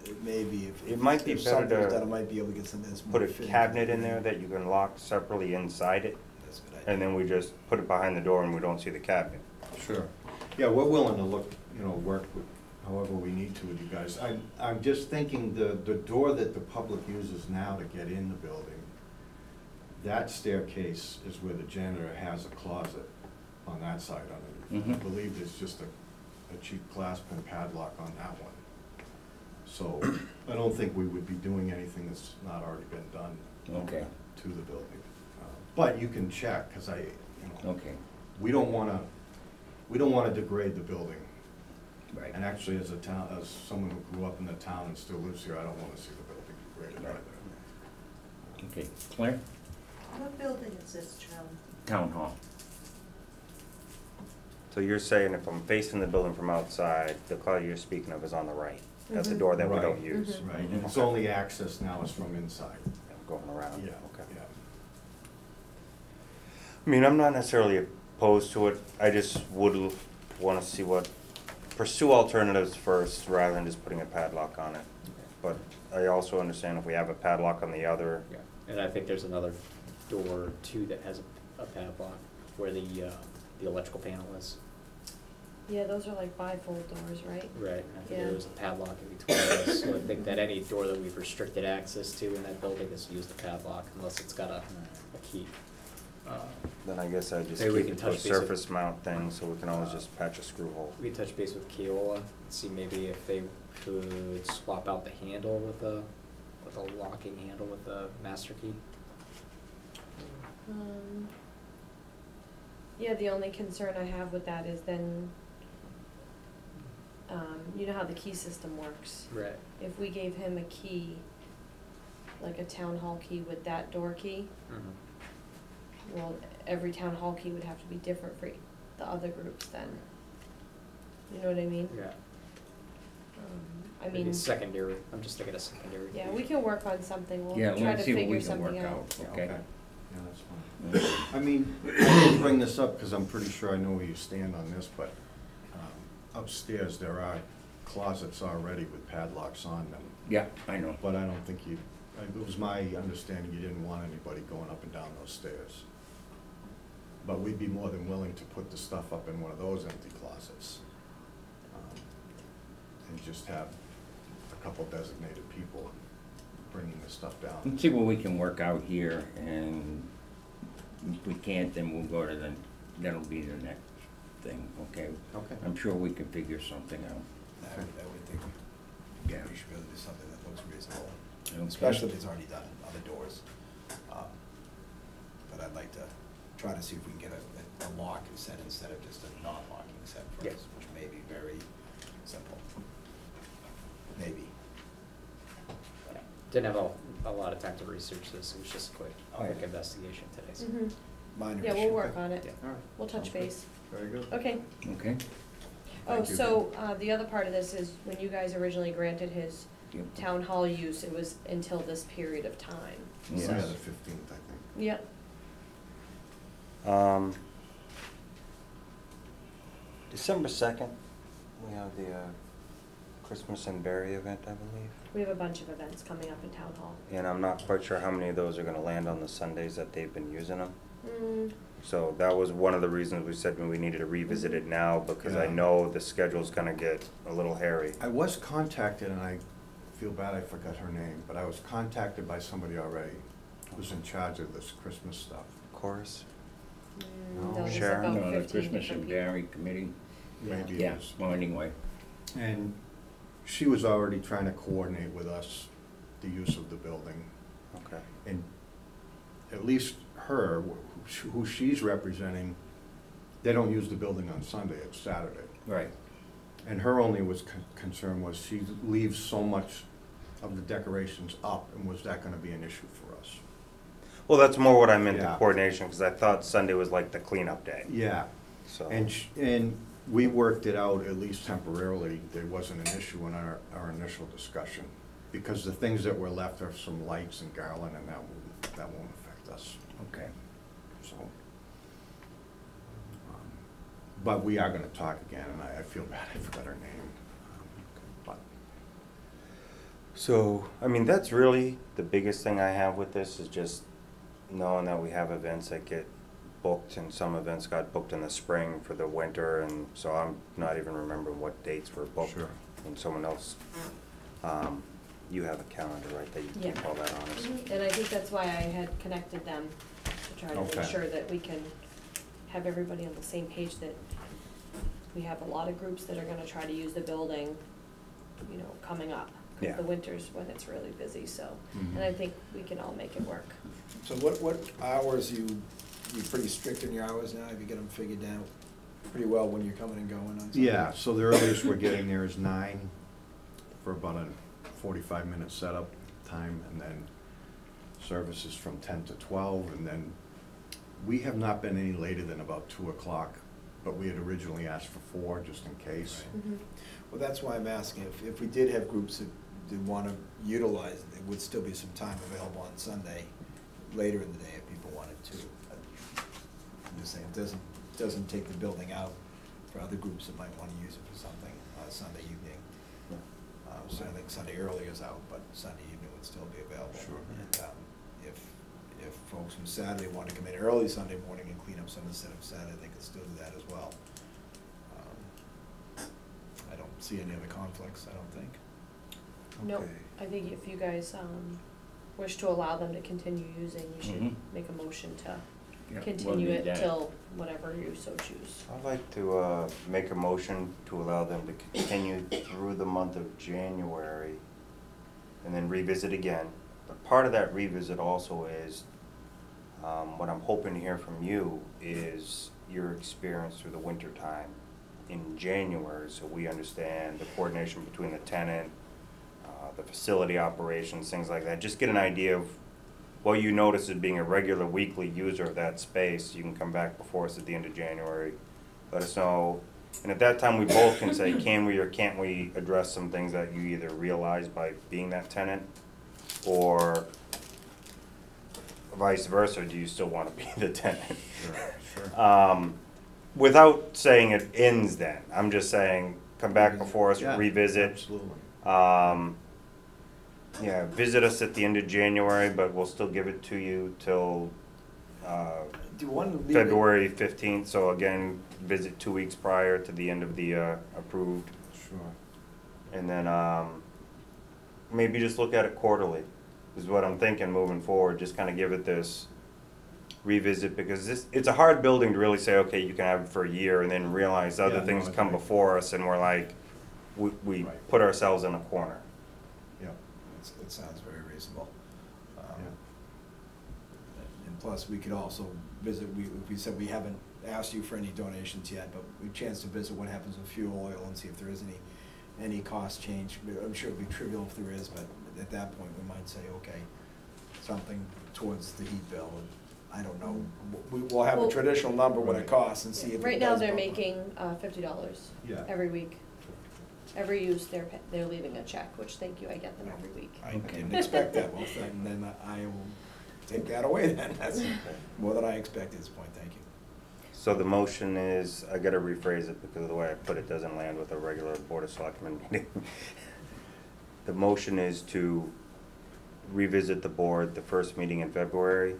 it may be, if. It might be if better something's to done, it might be able to get something that's more Put a fitting. cabinet in there that you can lock separately inside it, That's a good idea. and then we just put it behind the door and we don't see the cabinet. Sure. Yeah, we're willing to look, you know, work with however we need to with you guys. I'm just thinking the door that the public uses now to get in the building, that staircase is where the janitor has a closet on that side underneath. I Mhm. believe there's just a cheap clasp and padlock on that one. So I don't think we would be doing anything that's not already been done Okay. to the building. But you can check, because you know, Okay, we don't wanna degrade the building. right. And actually, as a town, as someone who grew up in the town and still lives here, I don't wanna see the building degraded Right. either. Okay, Claire? What building is this, Charlie? Town Hall. So you're saying if I'm facing the building from outside, the closet you're speaking of is on the right? That's the Mhm. door that we Right. don't use? Mhm. Right, Mhm. and its only access now is from inside. Going around? Yeah, Okay. yeah. I mean, I'm not necessarily opposed to it, I just would wanna see pursue alternatives first, rather than just putting a padlock on it. But I also understand if we have a padlock on the other, yeah, and I think there's another door too that has a padlock where the electrical panel is. Yeah, those are like bifold doors, right? Right, and I think Yeah. there was a padlock in between those, so I think that any door that we've restricted access to in that building is use the padlock unless it's got a key. then I guess I just Maybe we keep can it to a touch base with- surface mount thing, so we can always just patch a screw hole. We can touch base with Keola and see maybe if they could swap out the handle with a locking handle with the master key. Yeah, the only concern I have with that is then, you know how the key system works? Right. If we gave him a key, like a town hall key with that door key, well, every town hall key would have to be different for the other groups then. You know what I mean? Yeah. I Maybe mean, secondary, I'm just thinking of secondary. yeah, we can work on something, Yeah, we'll try to let's see what figure we can work something out. out, Yeah, okay? Yeah, that's fine. I mean, I didn't bring this up because I'm pretty sure I know where you stand on this, but upstairs, there are closets already with padlocks on them. Yeah, I know. But I don't think it was my understanding you didn't want anybody going up and down those stairs. But we'd be more than willing to put the stuff up in one of those empty closets. And just have a couple designated people bringing the stuff down. Let's see what we can work out here, and if we can't, then we'll go to that'll be the next thing, okay? Okay. I'm sure we can figure something out. I would think Yeah. we should be able to do something that looks reasonable, Okay. especially if it's already done in other doors. But I'd like to try to see if we can get a lock set instead of just a non-locking set for Yes. us, which may be very simple. Maybe. Yeah. Didn't have a lot of time to research this, it was just a quick Right. investigation today, so. Mhm. Minor Yeah, issue. we'll work on it, Yeah. All right. we'll touch Sounds good. base. Very good. Okay. Okay? Oh, Thank you. so, the other part of this is, when you guys originally granted his Yep. town hall use, it was until this period of time. Yes. Yeah, the 15th, I think. Yep. December 2nd, we have the Christmas and Berry event, I believe. We have a bunch of events coming up in town hall. And I'm not quite sure how many of those are gonna land on the Sundays that they've been using them. Mm, So that was one of the reasons we said we needed to revisit it now, because I Yeah. know the schedule's gonna get a little hairy. I was contacted, and I feel bad I forgot her name, but I was contacted by somebody already who's in charge of this Christmas stuff. Chorus? No. there's Sharon? about No, the 15 Christmas different and people. Dairy Committee. Maybe it Yeah, is. well, anyway. And she was already trying to coordinate with us the use of the building. Okay. And at least her, who she's representing, they don't use the building on Sunday, it's Saturday. Right. And her only concern was she leaves so much of the decorations up, and was that gonna be an issue for us? Well, that's more what I meant, the Yeah. coordination, because I thought Sunday was like the cleanup day, Yeah, so. and We worked it out, at least temporarily. There wasn't an issue in our initial discussion, because the things that were left are some lights and garland, and that won't affect us, Okay. so. But we are gonna talk again, and I feel bad I forgot her name. But So, I mean, that's really the biggest thing I have with this, is just knowing that we have events that get booked, and some events got booked in the spring for the winter, and so I'm not even remembering what dates were booked. Sure. And someone else, you have a calendar, right, that you keep Yeah. all that on us? And I think that's why I had connected them, to try to make Okay. sure that we can have everybody on the same page, that we have a lot of groups that are gonna try to use the building, you know, coming up. 'Cause Yeah. the winter's when it's really busy, so, Mhm. and I think we can all make it work. So what hours you pretty strict in your hours now? Have you got them figured out pretty well when you're coming and going on Sunday? yeah, so the earliest we're getting there is 9 for about a 45-minute setup time, and then services from 10 to 12, and then we have not been any later than about 2 o'clock, but we had originally asked for 4, just in case. Mhm. Well, that's why I'm asking, if we did have groups that want to utilize it, there would still be some time available on Sunday, later in the day, if people wanted to. I'm just saying, it doesn't take the building out for other groups that might want to use it for something, Sunday evening. So I think Sunday early is out, but Sunday evening would still be available. Sure. And if folks from Saturday want to come in early Sunday morning and clean up some of the setup Saturday, they could still do that as well. I don't see any other conflicts, I don't think. No, Okay. I think if you guys, wish to allow them to continue using, you should Mhm. make a motion to Yeah, we'll continue need it that. till whatever you so choose. I'd like to make a motion to allow them to continue through the month of January and then revisit again. But part of that revisit also is, what I'm hoping to hear from you is your experience through the winter time in January, so we understand the coordination between the tenant, the facility operations, things like that. Just get an idea of what you notice as being a regular weekly user of that space. You can come back before us at the end of January, let us know. And at that time, we both can say, can we or can't we address some things that you either realize by being that tenant, or vice versa, do you still want to be the tenant? Sure. Without saying it ends then, I'm just saying, come back before us, Yeah, revisit. Absolutely. Yeah, visit us at the end of January, but we'll still give it to you till Do you want to leave it? February 15th, so again, visit 2 weeks prior to the end of the approved. Sure. And then maybe just look at it quarterly, is what I'm thinking moving forward. Just kind of give it this revisit, because it's a hard building to really say, okay, you can have it for a year, and then realize other Yeah, no, things it's come right. before us, and we're like, we Right. put ourselves in a corner. Yeah. It sounds very reasonable. Yeah. And plus, we could also visit, we said we haven't asked you for any donations yet, but we chance to visit what happens with fuel oil and see if there is any cost change. I'm sure it'd be trivial if there is, but at that point, we might say, okay, something towards the heat bill. I don't know, we'll have a Well- traditional number what it costs and see if it does Right now, they're bump up. making $50 Yeah. every week. Every use, they're leaving a check, which, thank you, I get them every week. I didn't expect that, well, then I will take that away then, that's more than I expected at this point, thank you. So the motion is, I gotta rephrase it because of the way I put it doesn't land with a regular Board of Selectmen meeting. The motion is to revisit the board the first meeting in February,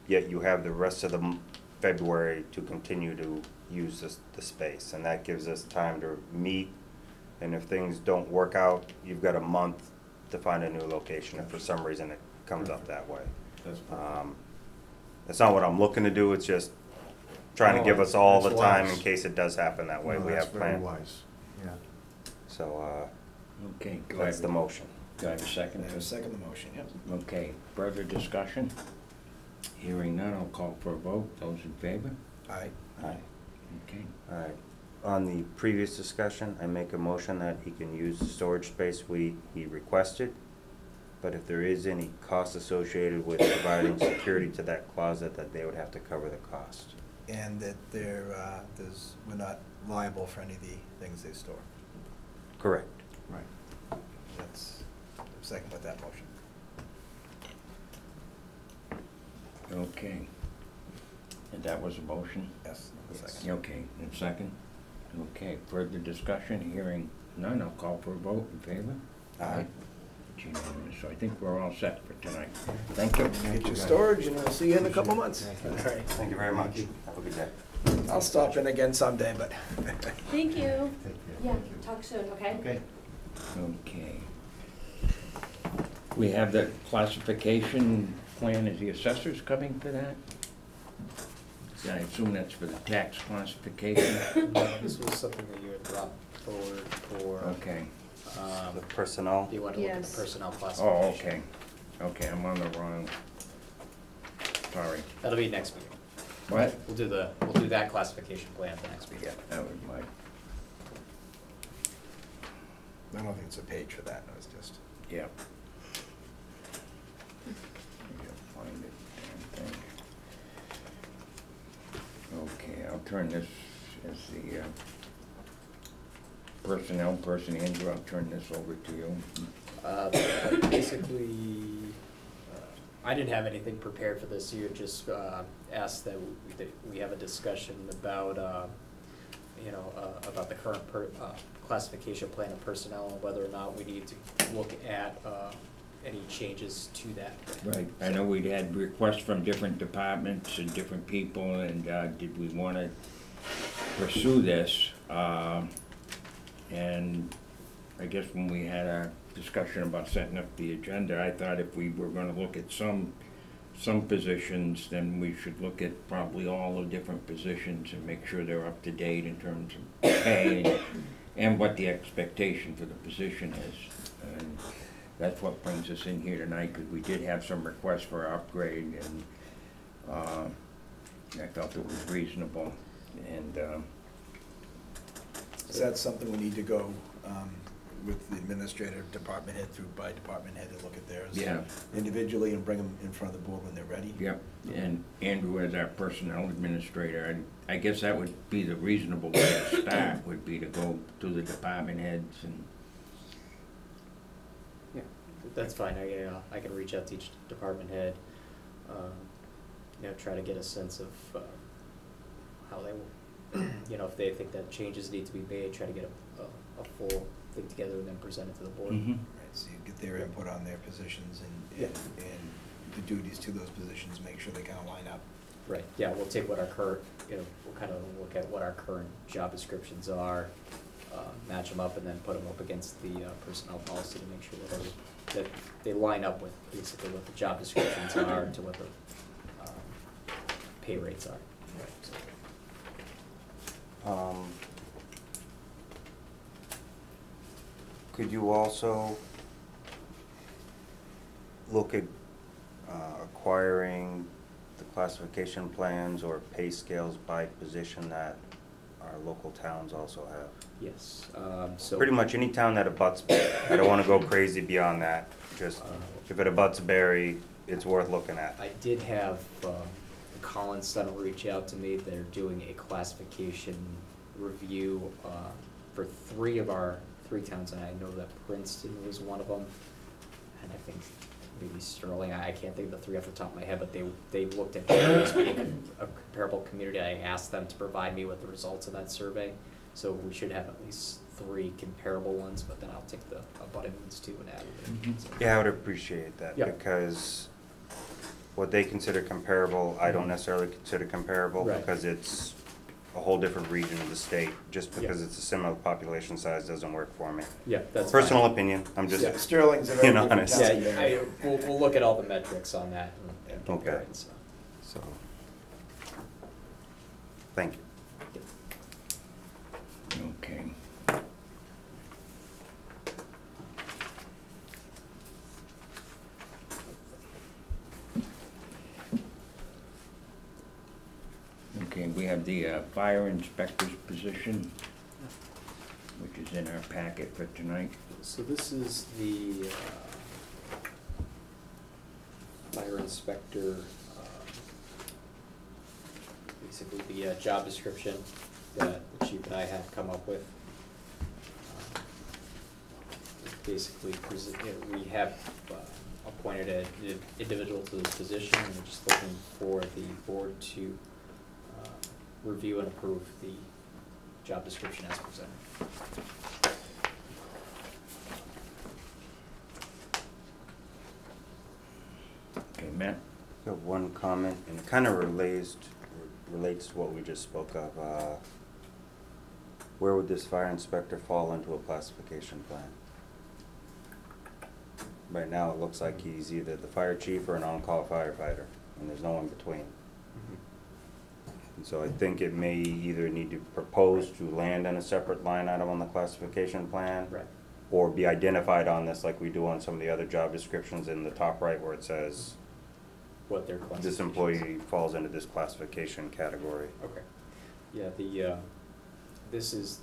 yet you have the rest of the February to continue to use the space, and that gives us time to meet, and if things don't work out, you've got a month to find a new location if for some reason it comes up that way. That's perfect. That's not what I'm looking to do, it's just trying to No, give us all the that's time in wise. case it does happen that way, No, we that's have very planned. wise. Yeah. So, Okay, go ahead. that's the motion. Do I have a second? And I second the motion, yep. Okay, further discussion? Hearing none, I'll call for a vote. Those in favor? Aye. Aye. Okay. All right. On the previous discussion, I make a motion that he can use the storage space he requested, but if there is any cost associated with providing security to that closet, that they would have to cover the cost. And that we're not liable for any of the things they store. Correct. Right. That's, I'm second with that motion. Okay. And that was a motion? Yes, Yes. second. Okay, and second? Okay, further discussion, hearing none, I'll call for a vote in favor? Aye. It's unanimous, so I think we're all set for tonight. Thank you. Get your storage and we'll see you in a couple months. Thank you. All right. Thank you very much. Have a good day. I'll stop in again someday, but. Thank you. Take care. Yeah, Thank you. talk soon, okay? Okay. Okay. We have the classification plan, is the assessors coming for that? Yeah, I assume that's for the tax classification? This was something that you had brought forward for, Okay. The personnel, do you want to look at Yes. the personnel Oh, classification? okay. Okay, I'm on the wrong, sorry. That'll be next meeting. What? We'll do that classification plan at the next meeting. That was my, I don't think it's a page for that, no, it's just. yeah. Maybe I'll find it, damn thing. Okay, I'll turn this as the personnel person, Andrew, I'll turn this over to you. Basically, I didn't have anything prepared for this. You had just asked that we have a discussion about, about the current classification plan of personnel and whether or not we need to look at any changes to that. Right, I know we'd had requests from different departments and different people, and did we want to pursue this? And I guess when we had a discussion about setting up the agenda, I thought if we were going to look at some positions, then we should look at probably all the different positions and make sure they're up to date in terms of pay and what the expectation for the position is. And that's what brings us in here tonight, because we did have some requests for upgrade, and I felt it was reasonable. And Is that something we need to go with the administrative department head by department head to look at theirs? Yeah. Individually and bring them in front of the board when they're ready? Yep, and Andrew as our personnel administrator, I guess that would be the reasonable way to start, would be to go to the department heads and. Yeah, that's fine. I can reach out to each department head, try to get a sense of how they will, if they think that changes need to be made, try to get a full thing together and then present it to the board. Mhm. Right, so you get their input on their positions and the duties to those positions, make sure they kind of line up. Right, yeah, we'll take what our current, we'll kind of look at what our current job descriptions are, match them up, and then put them up against the personnel policy to make sure that they line up with basically what the job descriptions are to what the pay rates are. Right. Could you also look at acquiring the classification plans or pay scales by position that our local towns also have? Yes, so. Pretty much any town that abuts, I don't want to go crazy beyond that, just if it abuts Berry, it's worth looking at. I did have Collins Center reach out to me. They're doing a classification review for three towns, and I know that Princeton was one of them, and I think maybe Sterling. I can't think of the three off the top of my head, but they looked at Berry's being a comparable community. I asked them to provide me with the results of that survey, so we should have at least 3 comparable ones, but then I'll take the abutting ones too and add it. Mhm. So- Yeah, I would appreciate that, Yep. because what they consider comparable, I don't necessarily consider comparable, Right. because it's a whole different region of the state. Just because Yeah. it's a similar population size doesn't work for me. Yeah, that's Personal fine. opinion, I'm just, Yeah, Sterling's a very You know, different honest. town than Yeah, Berry. we'll look at all the metrics on that and compare Okay. it, so. so. Thank you. Okay. Okay, we have the fire inspector's position, which is in our packet for tonight. So this is the fire inspector, basically the job description that the chief and I had come up with. Basically, we have appointed an individual to this position, and we're just looking for the board to review and approve the job description as presented. Okay, Matt? I have one comment, and it kind of relates to what we just spoke of. Where would this fire inspector fall into a classification plan? Right now, it looks like he's either the fire chief or an on-call firefighter, and there's no in between. And so I think it may either need to propose to land in a separate line item on the classification plan. Right. Or be identified on this like we do on some of the other job descriptions in the top right where it says What their this classification is. employee falls into this classification category. Okay. Yeah, this is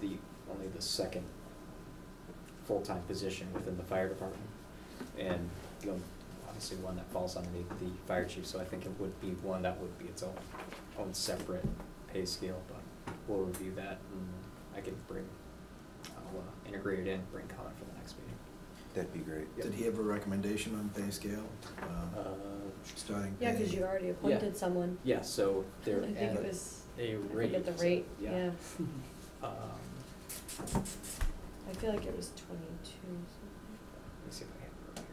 only the second full-time position within the fire department. And obviously one that falls underneath the fire chief, so I think it would be one that would be its own separate pay scale, but we'll review that and I'll integrate it in, bring comment for the next meeting. That'd be great. Did he have a recommendation on pay scale? Starting pay? Yeah, cause you already appointed someone. Yeah, so I they're think at it was, a I rate. forget the rate, so, yeah. Um, I feel like it was 22 Let me see if I have it right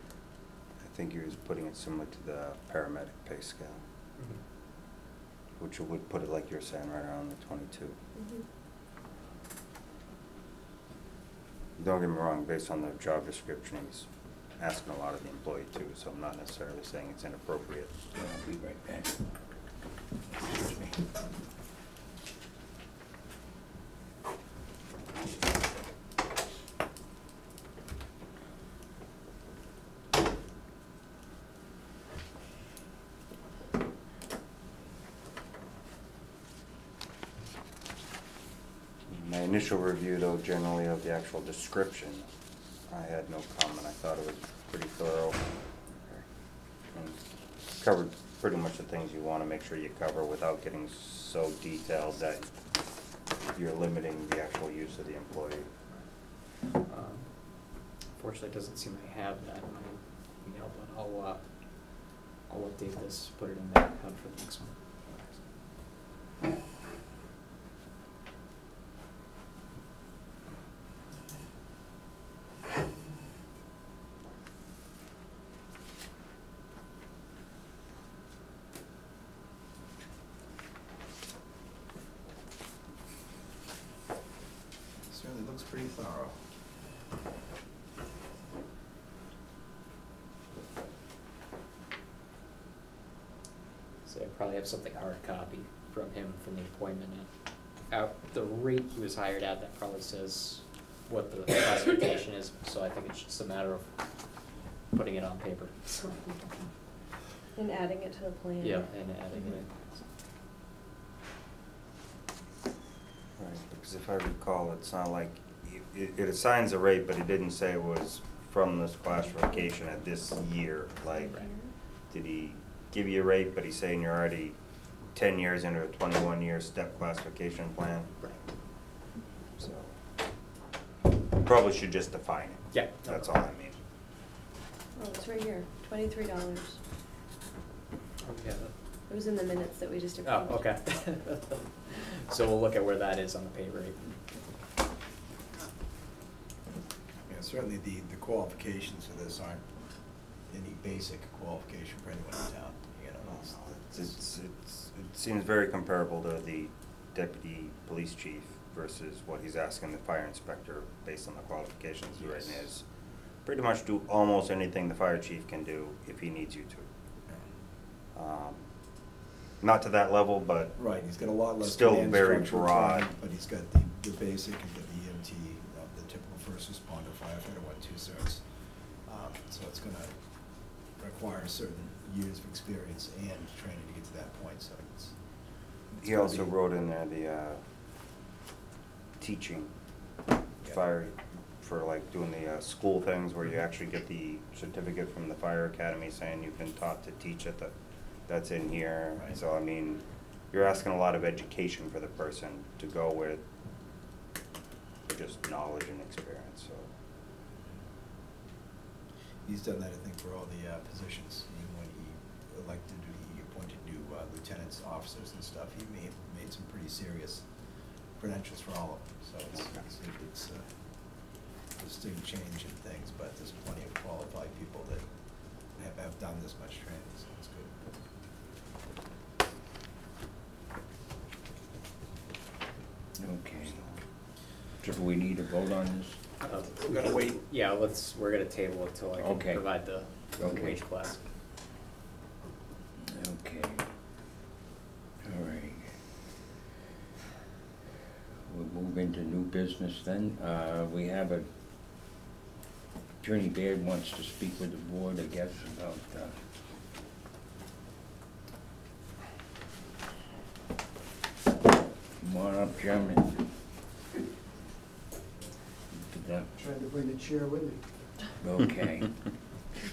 I think he was putting it similar to the paramedic pay scale, here. which would put it, like you're saying, right around the 22. Mhm. Don't get me wrong, based on the job description, he's asking a lot of the employee too, so I'm not necessarily saying it's inappropriate. Yeah, I'll be right back. Excuse me. My initial review, though, generally of the actual description, I had no comment. I thought it was pretty thorough. And covered pretty much the things you want to make sure you cover without getting so detailed that you're limiting the actual use of the employee. Unfortunately, it doesn't seem I have that in my email, but I'll update this, put it in there, have for the next one. Certainly looks pretty thorough. So I probably have something hard copy from him from the appointment. The rate he was hired at, that probably says what the classification is, so I think it's just a matter of putting it on paper. And adding it to the plan. Yeah, and adding it in. Right, because if I recall, it's not like, it assigns a rate, but it didn't say it was from this classification at this year. Like, Right. did he give you a rate, but he's saying you're already 10 years into a 21-year step classification plan? Right. So, probably should just define it. Yeah. That's all I mean. Oh, it's right here, $23. Yeah. It was in the minutes that we just Oh, approved. okay. So we'll look at where that is on the pay rate. Yeah, certainly the qualifications for this aren't any basic qualification for anyone in town, you know. It seems very comparable to the deputy police chief versus what he's asking the fire inspector based on the qualifications he's written Yes. is pretty much do almost anything the fire chief can do if he needs you to. Not to that level, but Right, he's got a lot less still command very structure broad. training, but he's got the basic and the EMT, the typical first responder firefighter, 2 certs. So it's gonna require certain years of experience and training to get to that point, so it's he gonna also be- wrote in there the teaching Yeah. fire for like doing the school things where you actually get the certificate from the fire academy saying you've been taught to teach at the, that's in here. Right. So I mean, you're asking a lot of education for the person to go with just knowledge and experience, so. He's done that, I think, for all the positions. Even when he elected, he appointed new lieutenants, officers and stuff. He made some pretty serious credentials for all of them. So it's a steady change in things, but there's plenty of qualified people that have done this much training, so it's good. Okay. So do we need a vote on this? We're gonna wait. Yeah, we're gonna table it till I can Okay. provide the Okay. wage class. Okay. All right. We'll move into new business then. We have Attorney Baird wants to speak with the board, I guess, about, come on up, Chairman. Tried to bring the chair with me. Okay.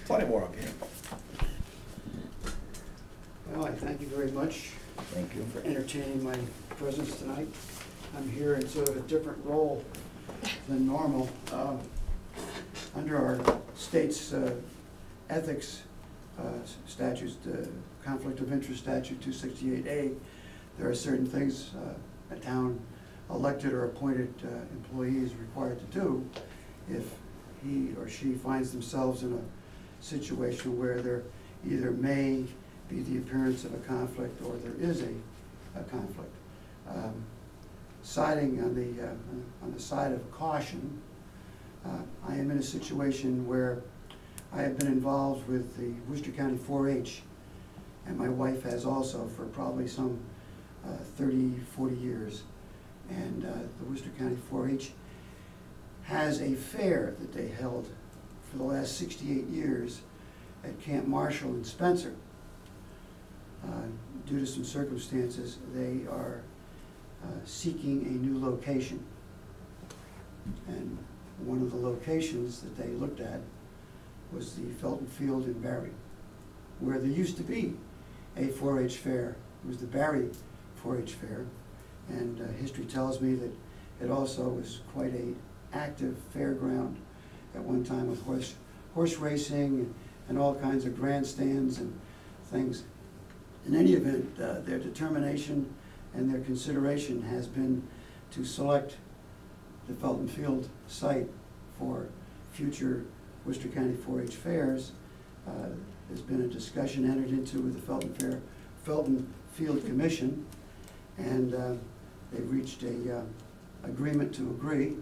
Plenty more up here. Well, I thank you very much Thank you. for entertaining my presence tonight. I'm here in sort of a different role than normal. Under our state's ethics statutes, the Conflict of Interest Statute 268A, there are certain things a town elected or appointed employee is required to do if he or she finds themselves in a situation where there either may be the appearance of a conflict or there is a conflict. Siding on the side of caution, I am in a situation where I have been involved with the Worcester County 4-H, and my wife has also for probably some 30, 40 years. And the Worcester County 4-H has a fair that they held for the last 68 years at Camp Marshall in Spencer. Due to some circumstances, they are seeking a new location. And one of the locations that they looked at was the Felton Field in Barry, where there used to be a 4-H fair. It was the Barry 4-H fair. And history tells me that it also was quite an active fairground at one time with horse racing and all kinds of grandstands and things. In any event, their determination and their consideration has been to select the Felton Field site for future Worcester County 4-H fairs. There's been a discussion entered into with the Felton Field Commission, and they've reached a agreement to agree.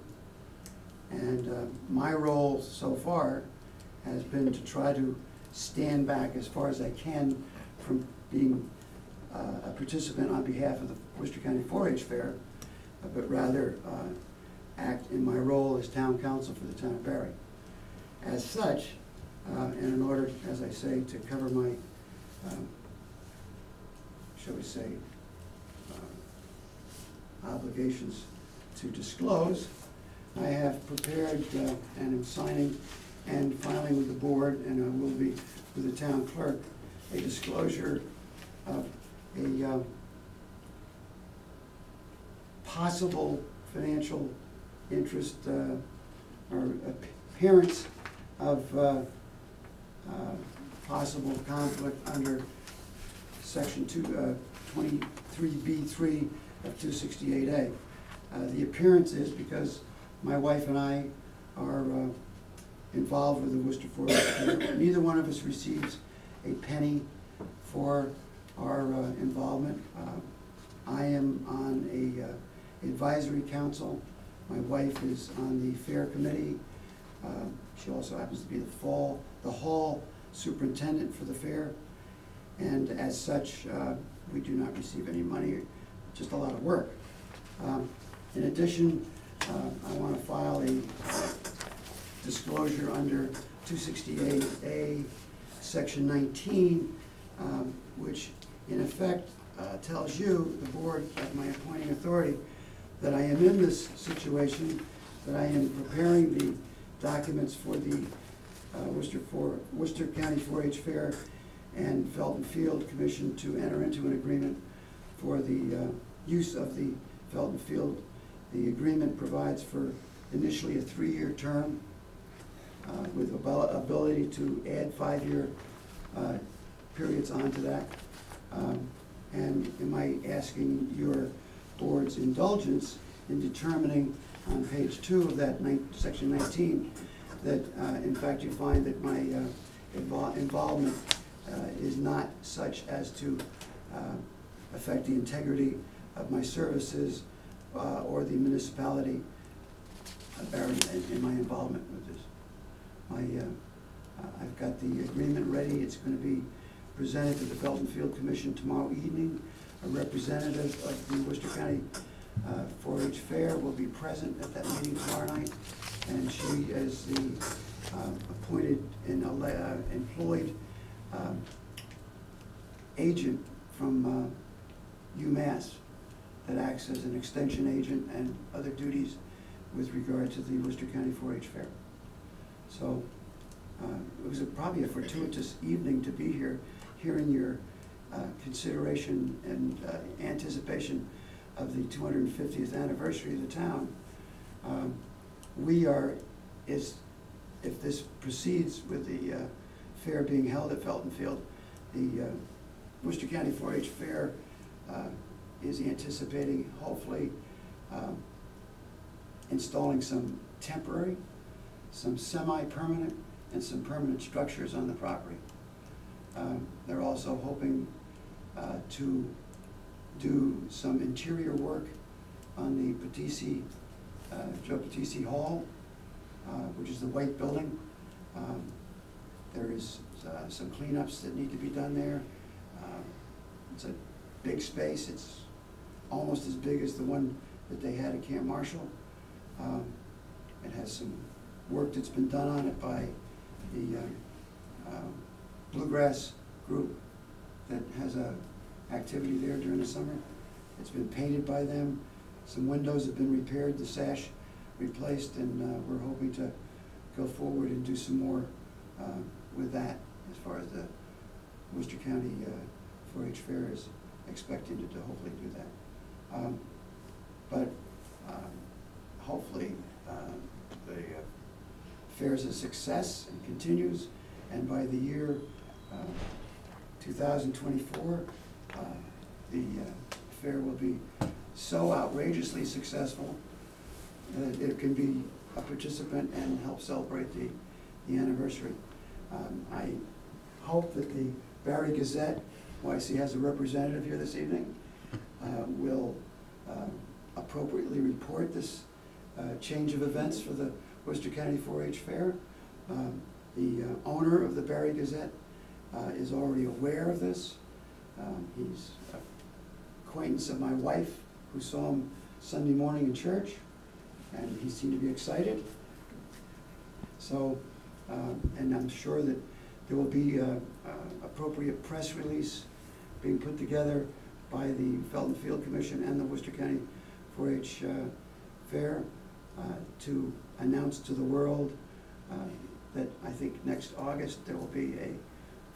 And my role so far has been to try to stand back as far as I can from being a participant on behalf of the Worcester County 4-H Fair, but rather act in my role as town council for the town of Barry. As such, and in order, as I say, to cover my, shall we say, obligations to disclose, I have prepared and am signing and filing with the board, and I will be with the town clerk, a disclosure of a possible financial interest or appearance of possible conflict under section 23B3 of 268A. The appearance is because my wife and I are involved with the Worcester 4-H Fair. Neither one of us receives a penny for our involvement. I am on a advisory council. My wife is on the fair committee. She also happens to be the hall superintendent for the fair. And as such, we do not receive any money, just a lot of work. In addition, I want to file a disclosure under 268A, section 19, which in effect tells you, the board, as my appointing authority, that I am in this situation, that I am preparing the documents for the Worcester County 4-H Fair and Felton Field Commission to enter into an agreement for the use of the Felton Field. The agreement provides for initially a 3-year term with ability to add 5-year periods onto that. And am I asking your board's indulgence in determining on page 2 of that section 19 that in fact you find that my involvement is not such as to affect the integrity of my services or the municipality in my involvement with this. I've got the agreement ready. It's going to be presented to the Felton Field Commission tomorrow evening. A representative of the Worcester County 4-H Fair will be present at that meeting tomorrow night, and she is the appointed and employed agent from UMass that acts as an extension agent and other duties with regard to the Worcester County 4-H Fair. So it was probably a fortuitous evening to be here, hearing your consideration and anticipation of the 250th anniversary of the town. We are, if this proceeds with the fair being held at Felton Field, the Worcester County 4-H Fair is anticipating, hopefully, installing some temporary, some semi-permanent, and some permanent structures on the property. They're also hoping to do some interior work on the Patisi, Joe Patisi Hall, which is the white building. There is some cleanups that need to be done there. It's a big space. It's almost as big as the one that they had at Camp Marshall. It has some work that's been done on it by the Bluegrass group that has a activity there during the summer. It's been painted by them. Some windows have been repaired, the sash replaced, and we're hoping to go forward and do some more with that as far as the Worcester County 4-H Fair is expecting to hopefully do that. But hopefully the fair is a success and continues, and by the year 2024, the fair will be so outrageously successful that it can be a participant and help celebrate the anniversary. I hope that the Barry Gazette, who I see has a representative here this evening, will appropriately report this change of events for the Worcester County 4-H Fair. The owner of the Barry Gazette is already aware of this. He's an acquaintance of my wife who saw him Sunday morning in church, and he seemed to be excited. So, and I'm sure that there will be an appropriate press release being put together by the Felton Field Commission and the Worcester County 4-H Fair to announce to the world that I think next August there will be a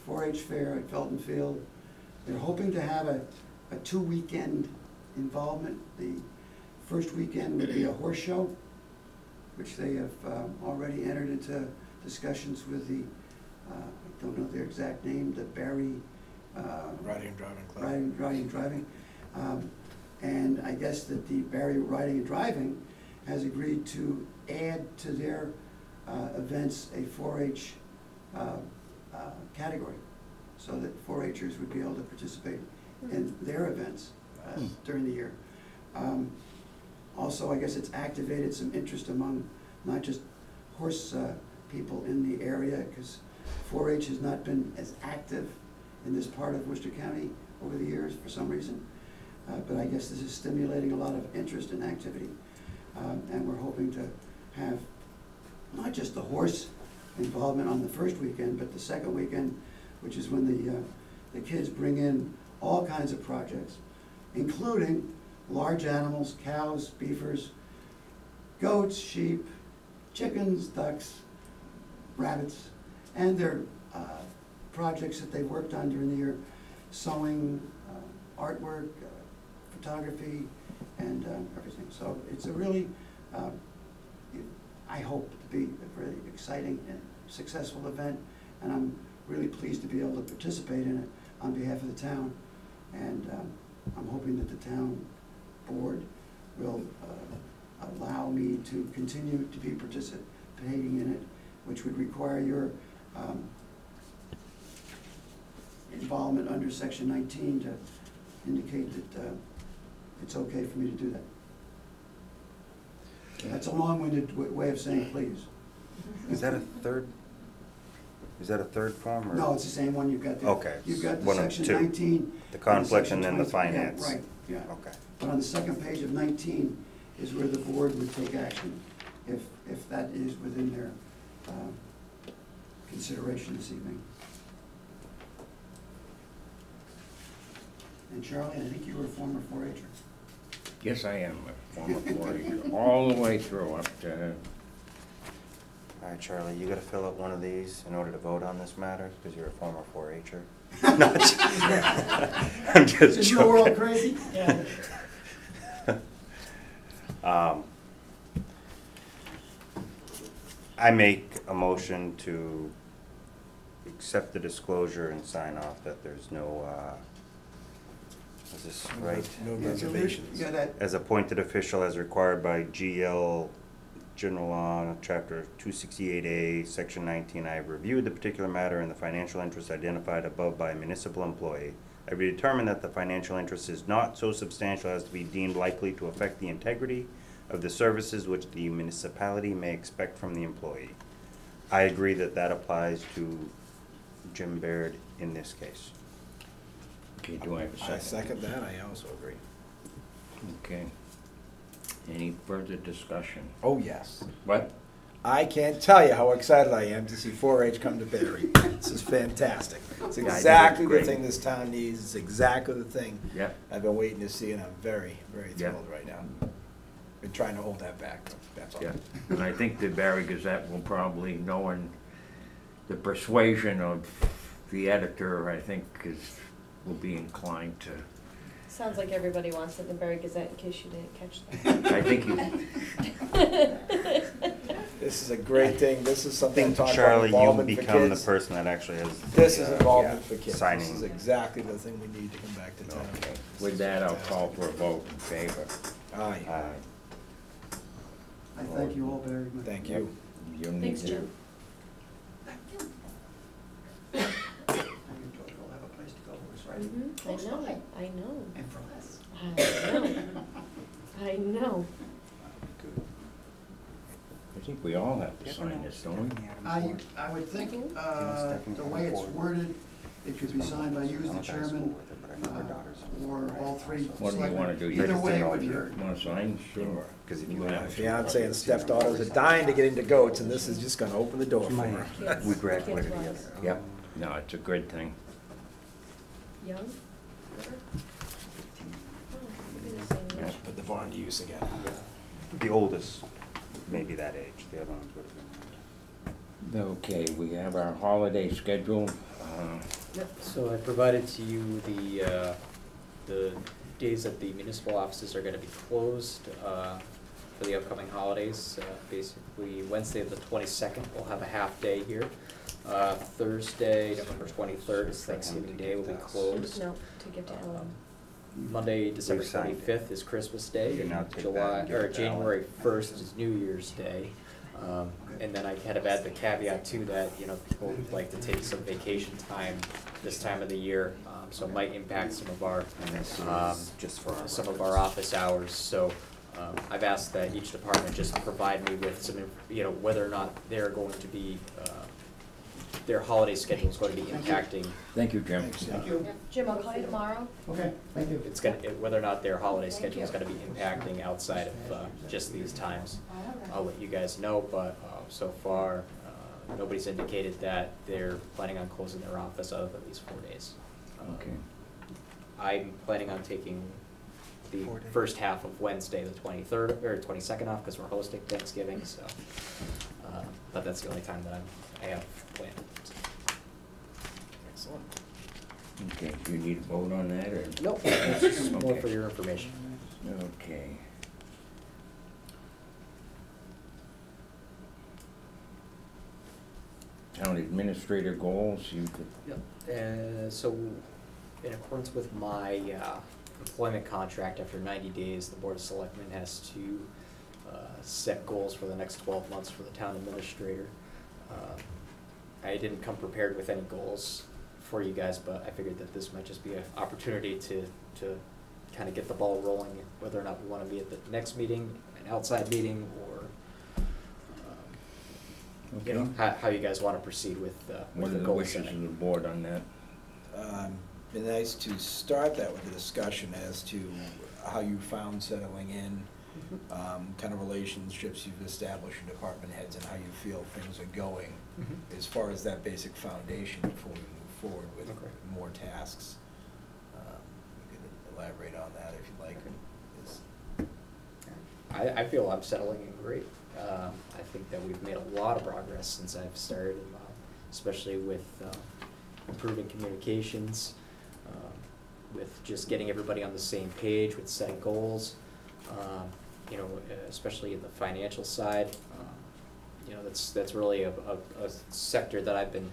4-H fair at Felton Field. They're hoping to have a 2-weekend involvement. The first weekend would be a horse show, which they have already entered into discussions with the, I don't know their exact name, the Barry Riding and Driving Club. Riding and Driving. And I guess that the Barry Riding and Driving has agreed to add to their events a 4-H category, so that 4-Hers would be able to participate in their events during the year. Also, I guess it's activated some interest among not just horse people in the area, because 4-H has not been as active in this part of Worcester County over the years for some reason. But I guess this is stimulating a lot of interest and activity. And we're hoping to have not just the horse involvement on the first weekend, but the second weekend, which is when the kids bring in all kinds of projects, including large animals, cows, beavers, goats, sheep, chickens, ducks, rabbits, and their projects that they've worked on during the year, sewing, artwork, photography and everything. So it's a really, I hope to be a very exciting and successful event, and I'm really pleased to be able to participate in it on behalf of the town. And I'm hoping that the town board will allow me to continue to be participating in it, which would require your involvement under Section 19 to indicate that it's okay for me to do that. That's a long-winded way of saying please. Is that a third form, or? No, it's the same one you've got there. Okay, You've got the one of Section two. 19. The conflict Section and then the 20. Yeah, finance. right, yeah. Okay. But on the second page of 19 is where the board would take action if that is within their consideration this evening. And Charlie, I think you were a former 4-H'er. Yes, I am a former 4-H'er, all the way through up to, All right, Charlie, you gotta fill out one of these in order to vote on this matter, because you're a former 4-H'er. I'm just Isn't the world joking. crazy? Yeah. I make a motion to accept the disclosure and sign off that there's no, is this right? No Yeah, so reservations. yeah, that, As appointed official as required by GL General Law, Chapter 268A, Section 19, I have reviewed the particular matter and the financial interests identified above by a municipal employee. I have determined that the financial interest is not so substantial as to be deemed likely to affect the integrity of the services which the municipality may expect from the employee. I agree that that applies to Jim Baird in this case. okay, do I have a second? I second that, I also agree. Okay. Any further discussion? Oh, yes. What? I can't tell you how excited I am to see 4-H come to Barry. This is fantastic. It's Yeah, I think it's exactly the great. thing this town needs. It's exactly the thing Yep. I've been waiting to see, and I'm very, very Yeah. thrilled right now. Been trying to hold that back, that's all. Yeah, and I think the Barry Gazette will probably, knowing the persuasion of the editor, I think will be inclined to, Sounds like everybody wants it in the Barry Gazette in case you didn't catch that. I think you, This is a great thing. This is I something think, talk about Charlie, you involvement for become the kids. person that actually has. This is the, involvement for kids. This Signing. is exactly the thing we need to come back to town. okay. With that, I'll call for a vote in favor. Aye, I thank you all very much. thank you. You need Thanks, to- Jim. Now your daughter will have a place to go, right? I know, And for less. I know. I know. I think we all have to sign this, don't we? I would think, the way it's worded, it could be signed by you as the chairman, or all three. What do you wanna do? You Either just way, take it all would be. your- wanna sign? Sure. Because if you My have. fiance and stepdaughters are dying to get into goats, and this is just gonna open the door for her. Kids- We graduated kids together. wise. Yep, no, it's a good thing. Young? Older? Oh, maybe the same Yeah. age. Put the barn to use again. The oldest, maybe that age, the other ones would have been. Okay, we have our holiday schedule. So I provided to you the days that the municipal offices are gonna be closed, for the upcoming holidays. Basically, Wednesday the 22nd, we'll have a half day here. Thursday, November 23rd is Thanksgiving Day, will be closed. No, to give to Ellen. Monday, December You signed it. 25th is Christmas Day. You can now take that July, and give or it to Ellen. January 1st is New Year's Day. And then I kind of add the caveat too that, people like to take some vacation time this time of the year, so it might impact some of our, And this is just for our some of records. our office hours. So I've asked that each department just provide me with some, whether or not they're going to be, their holiday schedule is going to be impacting. Thank you, Jim. Thanks, yeah. Thank you. Jim, I'll call you tomorrow. Okay, thank you. It's gonna, whether or not their holiday schedule is gonna be impacting outside of just these times. I'll let you guys know, but so far, nobody's indicated that they're planning on closing their office other than these 4 days. Okay. I'm planning on taking the 4 days. first half of Wednesday, the 23rd, or 22nd off, because we're hosting Thanksgiving, so. But that's the only time that I have planned. Excellent. Okay, do you need a vote on that, or? Nope, that's just more Okay. for your information. Okay. Town administrator goals, you could, Yep. So, in accordance with my employment contract, after 90 days, the Board of Selectmen has to set goals for the next 12 months for the town administrator. I didn't come prepared with any goals for you guys, but I figured that this might just be an opportunity to kind of get the ball rolling, whether or not we want to be at the next meeting, an outside meeting, or you know, how you guys want to proceed with what are the the goal wishes setting. of the board on that? Be nice to start that with a discussion as to how you found settling in, kind of relationships you've established with department heads, and how you feel things are going Mhm. as far as that basic foundation before we move forward with Okay. more tasks. You could elaborate on that if you'd like. I feel I'm settling in great. I think that we've made a lot of progress since I've started, especially with improving communications, with just getting everybody on the same page, with setting goals. You know, especially in the financial side, you know, that's really a sector that I've been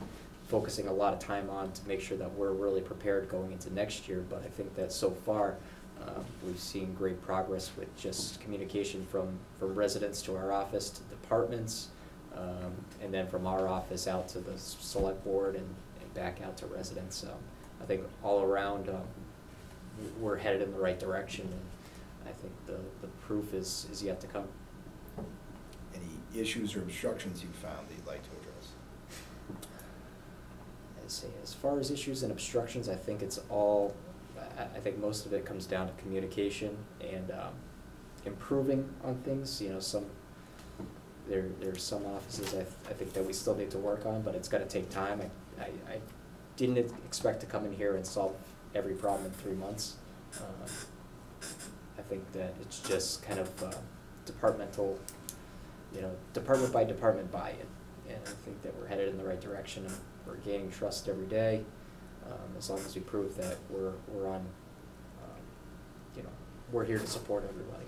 focusing a lot of time on to make sure that we're really prepared going into next year. But I think that so far, we've seen great progress with just communication from residents to our office to departments, and then from our office out to the select board and back out to residents. So I think all around, we're headed in the right direction, and I think the proof is yet to come. Any issues or obstructions you found that you'd like to address? As far as issues and obstructions, I think it's all, I think most of it comes down to communication and improving on things. You know, there's some offices I think that we still need to work on, but it's gonna take time. I didn't expect to come in here and solve every problem in 3 months. I think that it's just kind of departmental, you know, department by department buy-in. And I think that we're headed in the right direction, and we're gaining trust every day. As long as we prove that we're on, you know, we're here to support everybody.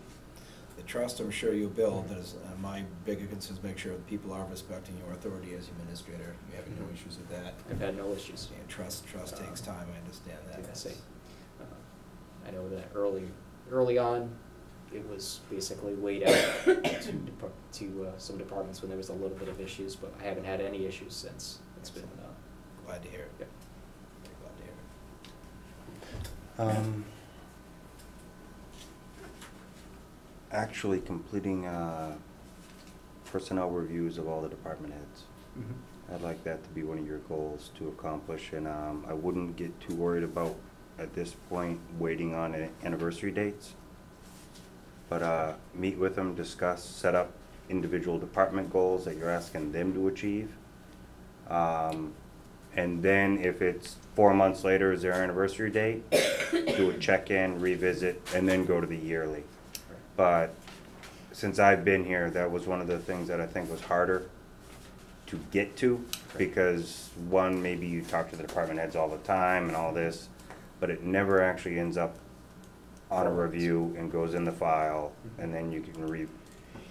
The trust I'm sure you build is, my bigger concern is make sure that people are respecting your authority as administrator. You having no issues with that? I've had no issues. Yeah, trust takes time, I understand that. I say, I know that early on, it was basically weighed out to some departments when there was a little bit of issues, but I haven't had any issues since. It's been, Glad to hear it. Yep. Glad to hear it. Actually completing personnel reviews of all the department heads. I'd like that to be one of your goals to accomplish, and I wouldn't get too worried about, at this point, waiting on anniversary dates. But meet with them, discuss, set up individual department goals that you're asking them to achieve. And then if it's 4 months later is their anniversary date, do a check-in, revisit, and then go to the yearly. But since I've been here, that was one of the things that I think was harder to get to, because one, maybe you talk to the department heads all the time and all this, but it never actually ends up on a review and goes in the file, and then you can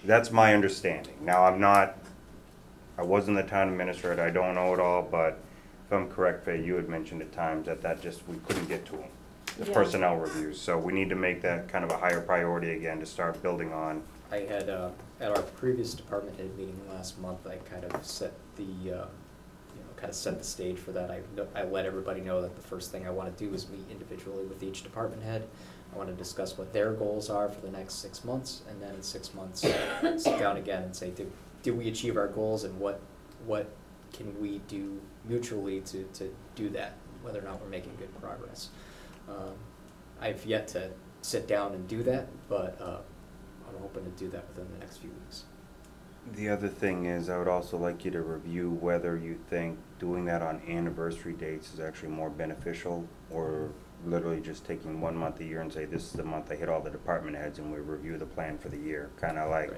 that's my understanding. Now, I wasn't the town administrator, I don't know it all, but if I'm correct, Faye, you had mentioned at times that just, we couldn't get to them, the Yeah. personnel reviews, so we need to make that kind of a higher priority again to start building on. I had, at our previous department head meeting last month, I kind of set the, kind of set the stage for that. I let everybody know that the first thing I want to do is meet individually with each department head. I want to discuss what their goals are for the next 6 months, and then in 6 months, sit down again and say, did we achieve our goals, and what can we do mutually to do that, whether or not we're making good progress. I've yet to sit down and do that, but I'm hoping to do that within the next few weeks. The other thing is, I would also like you to review whether you think doing that on anniversary dates is actually more beneficial, or literally just taking 1 month a year and say, this is the month I hit all the department heads and we review the plan for the year, kind of like,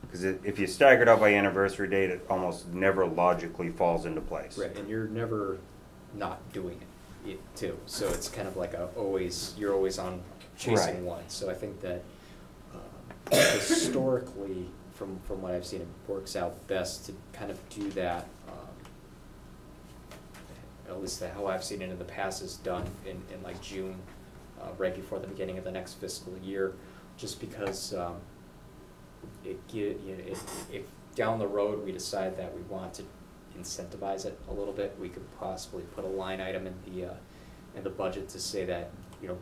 because if you stagger it out by anniversary date, it almost never logically falls into place. Right, and you're never not doing it. too. So it's kind of like you're always on chasing Right. one. So I think that historically, from what I've seen, it works out best to kind of do that. At least how I've seen it in the past is done in like June, right before the beginning of the next fiscal year, just because if down the road we decide that we want to incentivize it a little bit, we could possibly put a line item in the budget to say that,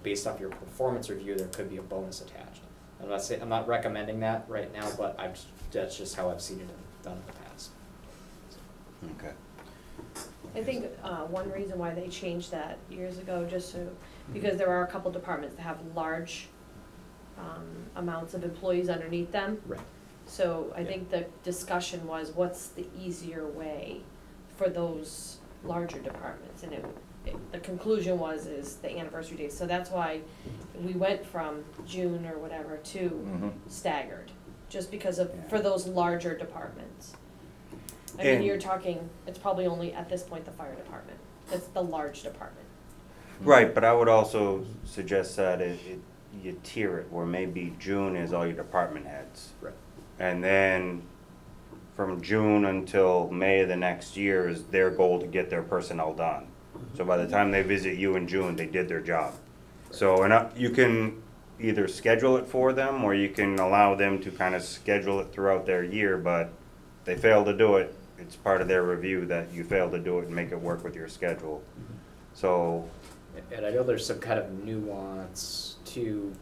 based off your performance review, there could be a bonus attached. I'm not recommending that right now, but that's just how I've seen it done in the past. Okay. I think one reason why they changed that years ago, because there are a couple departments that have large amounts of employees underneath them. Right. So I think the discussion was, what's the easier way for those larger departments? And the conclusion is the anniversary date. So that's why we went from June or whatever to staggered, just because for those larger departments. I mean, And- you're talking, it's probably only at this point the fire department. That's the large department. Right, but I would also suggest that you tier it, where maybe June is all your department heads. Right. And then from June until May of the next year is their goal to get their personnel done. So by the time they visit you in June, they did their job. So you can either schedule it for them, or you can allow them to kind of schedule it throughout their year, but they fail to do it, it's part of their review that you failed to do it and make it work with your schedule. So, And I know there's some kind of nuance to,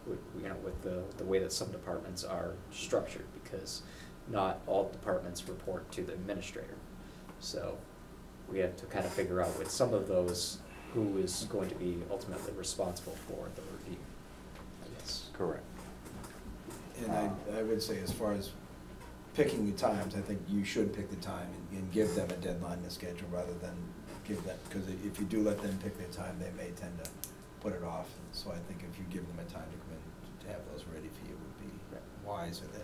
with the way that some departments are structured, because not all departments report to the administrator. So we have to kind of figure out with some of those who is going to be ultimately responsible for the review, I guess. correct. And I would say, as far as picking the times, I think you should pick the time and give them a deadline to schedule, rather than give them, because if you do let them pick their time, they may tend to put it off. So I think if you give them a time to come in to have those ready for you would be wiser than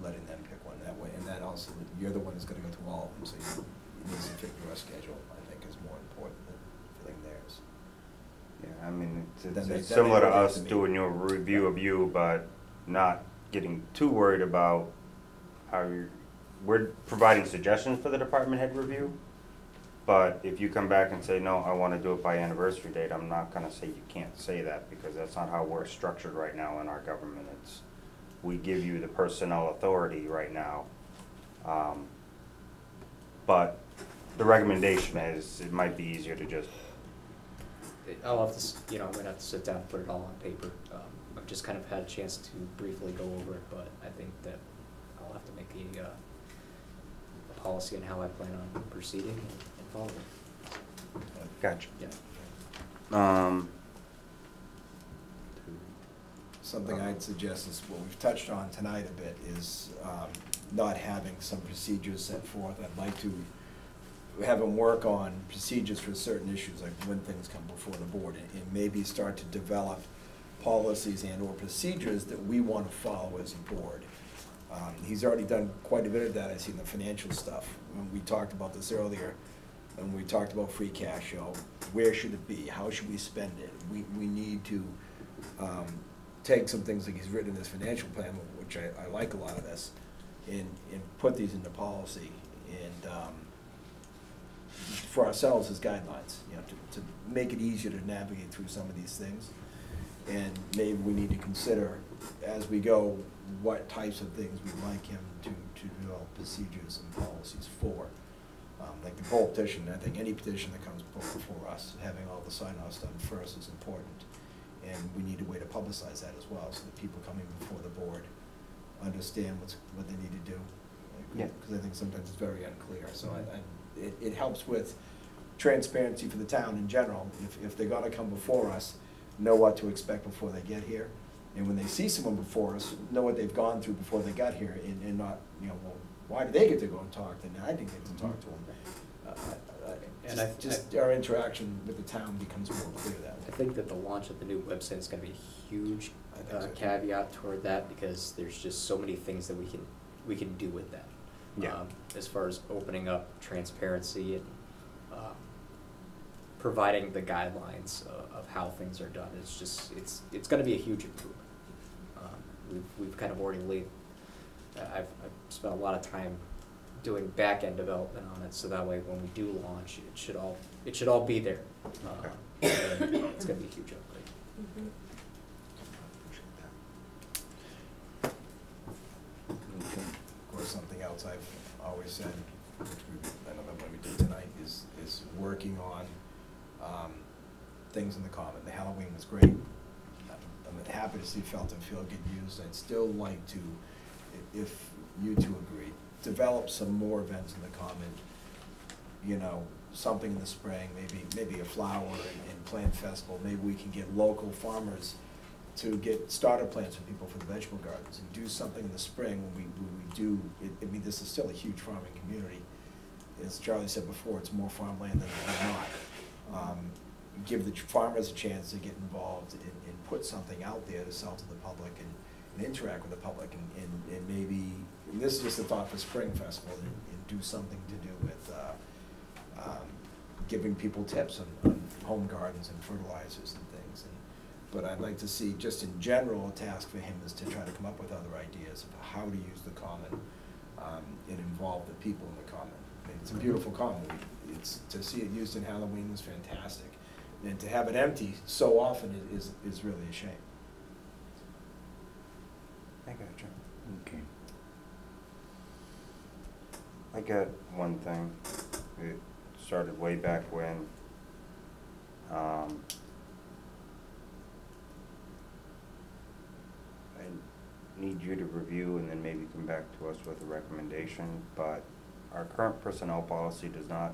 letting them pick one that way. And that also, you're the one that's gonna go through all of them, so you need to pick your schedule, I think, is more important than filling theirs. Yeah, I mean, Then they- it's then similar they to look us at me. doing your review of you, but not getting too worried about how we're providing suggestions for the department head review. But if you come back and say, no, I wanna do it by anniversary date, I'm not gonna say you can't say that, because that's not how we're structured right now in our government. We give you the personnel authority right now. But the recommendation is, it might be easier to just, I'll have to, I'm gonna have to sit down and put it all on paper. I've just kind of had a chance to briefly go over it, but I think that I'll have to make a policy on how I plan on proceeding and following it. gotcha. Yeah. Something I'd suggest is, what we've touched on tonight a bit, is not having some procedures set forth. I'd like to have them work on procedures for certain issues, like when things come before the board, and maybe start to develop policies and or procedures that we want to follow as a board. He's already done quite a bit of that, I see in the financial stuff. When we talked about this earlier, and we talked about free cash, where should it be, how should we spend it? We need to take some things like he's written in this financial plan, which I like a lot of this, and put these into policy, and for ourselves as guidelines, to make it easier to navigate through some of these things. And maybe we need to consider, as we go, what types of things we'd like him to develop procedures and policies for. Like the poll petition, I think any petition that comes before us, having all the sign-offs done first is important. And we need a way to publicize that as well, so that people coming before the board understand what they need to do. Yeah. Because I think sometimes it's very unclear. So it helps with transparency for the town in general. If they're gonna come before us, know what to expect before they get here. And when they see someone before us, know what they've gone through before they got here, and not, well, why did they get to go and talk, and I didn't get to talk to them. Just our interaction with the town becomes more clear that way. I think that the launch of the new website is gonna be a huge I think so, too. caveat toward that, because there's just so many things that we can do with that. Yeah. As far as opening up transparency and providing the guidelines of how things are done. It's just, it's gonna be a huge improvement. We've kind of already laid, I've spent a lot of time doing back-end development on it, so that way when we do launch, it should all be there. It's gonna be a huge upgrade. Mhm. Of course, something else I've always said, which I know that what we did tonight, is working on things in the common. The Halloween was great. I'm happy to see Felton Field get used. I'd still like to, if you two agree, develop some more events in the common. You know, something in the spring, maybe a flower and plant festival. Maybe we can get local farmers to get starter plants for people for the vegetable gardens, and do something in the spring when we do. I mean, this is still a huge farming community. As Charlie said before, it's more farmland than not. Give the farmers a chance to get involved and put something out there to sell to the public and interact with the public, and maybe, and this is just a thought for Spring Festival, and do something to do with giving people tips on home gardens and fertilizers and things. But I'd like to see, just in general, a task for him is to try to come up with other ideas of how to use the common and involve the people in the common. I mean, it's a beautiful common. To see it used in Halloween was fantastic. And to have it empty so often is really a shame. I got you. Okay. I got one thing. It started way back when. I need you to review and then maybe come back to us with a recommendation, but our current personnel policy does not,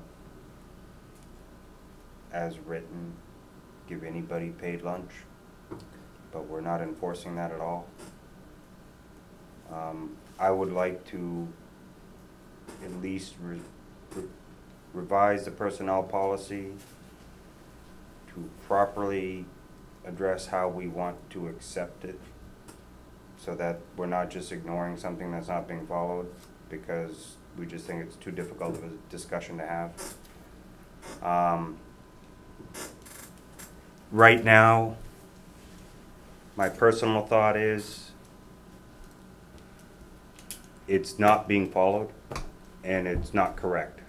as written, give anybody paid lunch, but we're not enforcing that at all. I would like to at least revise the personnel policy to properly address how we want to accept it, so that we're not just ignoring something that's not being followed because we just think it's too difficult of a discussion to have. Right now, my personal thought is it's not being followed and it's not correct.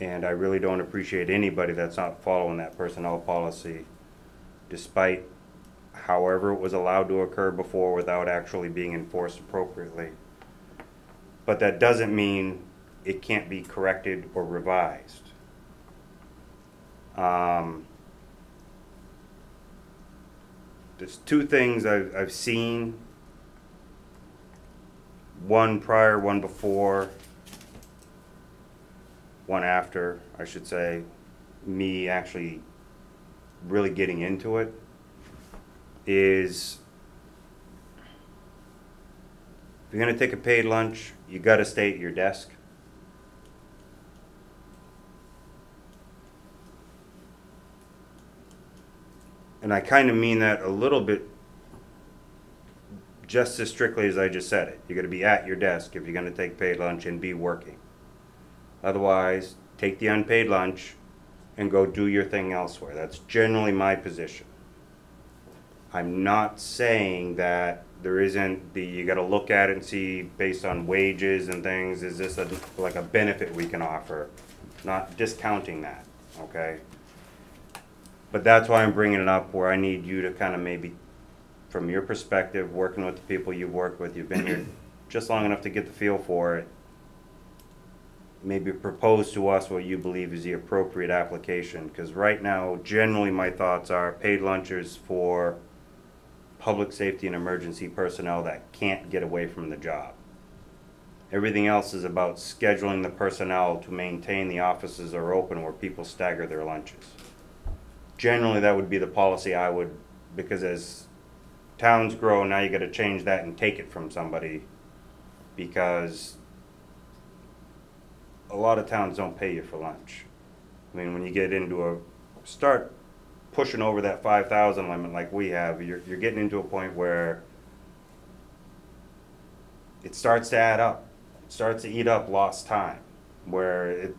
And I really don't appreciate anybody that's not following that personnel policy, despite however it was allowed to occur before without actually being enforced appropriately. But that doesn't mean it can't be corrected or revised. There's two things I've seen, one prior, one before, one after, I should say, me actually really getting into it, is if you're going to take a paid lunch, you got to stay at your desk. And I kind of mean that a little bit just as strictly as I just said it. You're going to be at your desk if you're going to take paid lunch and be working. Otherwise, take the unpaid lunch and go do your thing elsewhere. That's generally my position. I'm not saying that there isn't the, you got to look at it and see based on wages and things, is this like a benefit we can offer? Not discounting that, okay? But that's why I'm bringing it up, where I need you to kind of maybe, from your perspective, working with the people you've worked with, you've been here just long enough to get the feel for it, maybe propose to us what you believe is the appropriate application. Because right now, generally my thoughts are paid lunches for public safety and emergency personnel that can't get away from the job. Everything else is about scheduling the personnel to maintain the offices are open where people stagger their lunches. Generally, that would be the policy I would, because as towns grow, now you got to change that and take it from somebody, because a lot of towns don't pay you for lunch. I mean, when you get into start pushing over that 5,000 limit like we have, you're getting into a point where it starts to add up. It starts to eat up lost time, where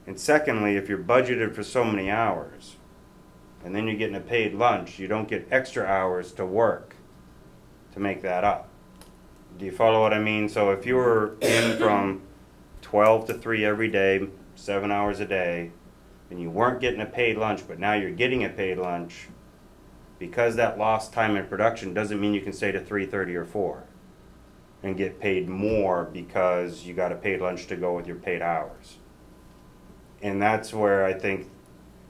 And secondly, if you're budgeted for so many hours, and then you're getting a paid lunch, you don't get extra hours to work to make that up. Do you follow what I mean? So if you were in from 12 to 3 every day, 7 hours a day, and you weren't getting a paid lunch, but now you're getting a paid lunch, because that lost time in production doesn't mean you can stay to 3:30 or 4 and get paid more because you got a paid lunch to go with your paid hours. And that's where I think,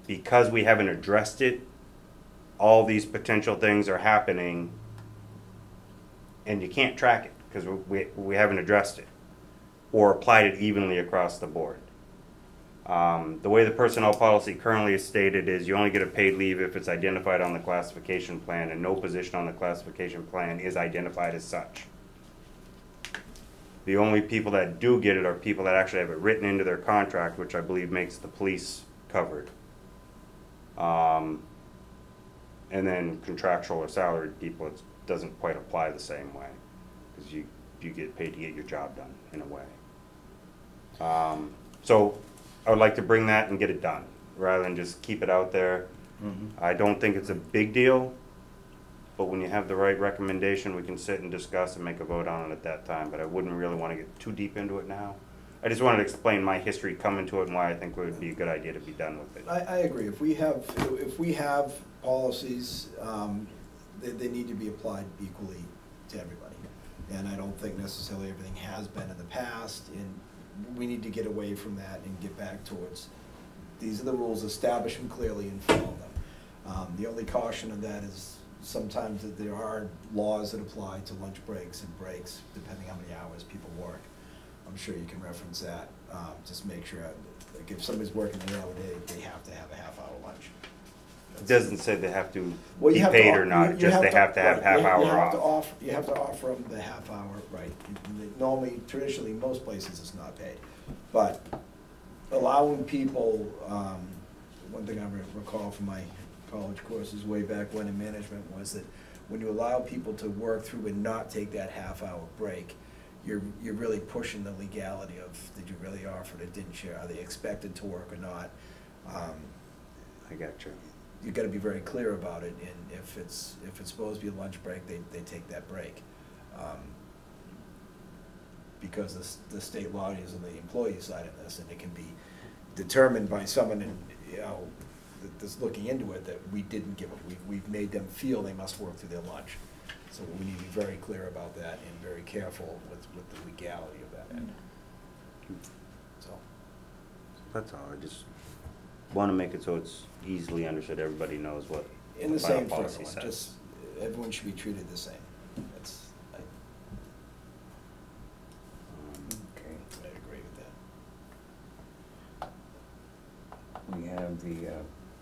because we haven't addressed it, all these potential things are happening, and you can't track it because we haven't addressed it or applied it evenly across the board. The way the personnel policy currently is stated is you only get a paid leave if it's identified on the classification plan, and no position on the classification plan is identified as such. The only people that do get it are people that actually have it written into their contract, which I believe makes the police covered. And then contractual or salaried people, it doesn't quite apply the same way, because you get paid to get your job done in a way. So I would like to bring that and get it done, rather than just keep it out there. I don't think it's a big deal, but when you have the right recommendation, we can sit and discuss and make a vote on it at that time, but I wouldn't really want to get too deep into it now. I just wanted to explain my history coming to it and why I think it would be a good idea to be done with it. I agree. If we have policies, they need to be applied equally to everybody. And I don't think necessarily everything has been in the past, and we need to get away from that and get back towards, these are the rules, establish them clearly and follow them. The only caution of that is sometimes that there are laws that apply to lunch breaks and breaks, depending how many hours people work. I'm sure you can reference that. Just make sure, like if somebody's working an 8-hour day, they have to have a half-hour lunch. It doesn't say they have to Well, be paid or not, just they have to have half hour off. You have to offer them the half hour, right. Normally, traditionally, most places it's not paid. But allowing people, one thing I recall from my college courses way back when in management was that when you allow people to work through and not take that half-hour break, you're really pushing the legality of, did you really offer it, didn't you, are they expected to work or not? I got you. You've got to be very clear about it, and if it's supposed to be a lunch break, they take that break. Because the state law is on the employee side of this, and it can be determined by someone that's looking into it that we didn't give it. We've made them feel they must work through their lunch. So we need to be very clear about that and very careful with the legality of that end. So That's all. I just want to make it so it's easily understood. Everybody knows what in the the final same for policy everyone, says. just everyone should be treated the same. That's Okay. I agree with that. We have the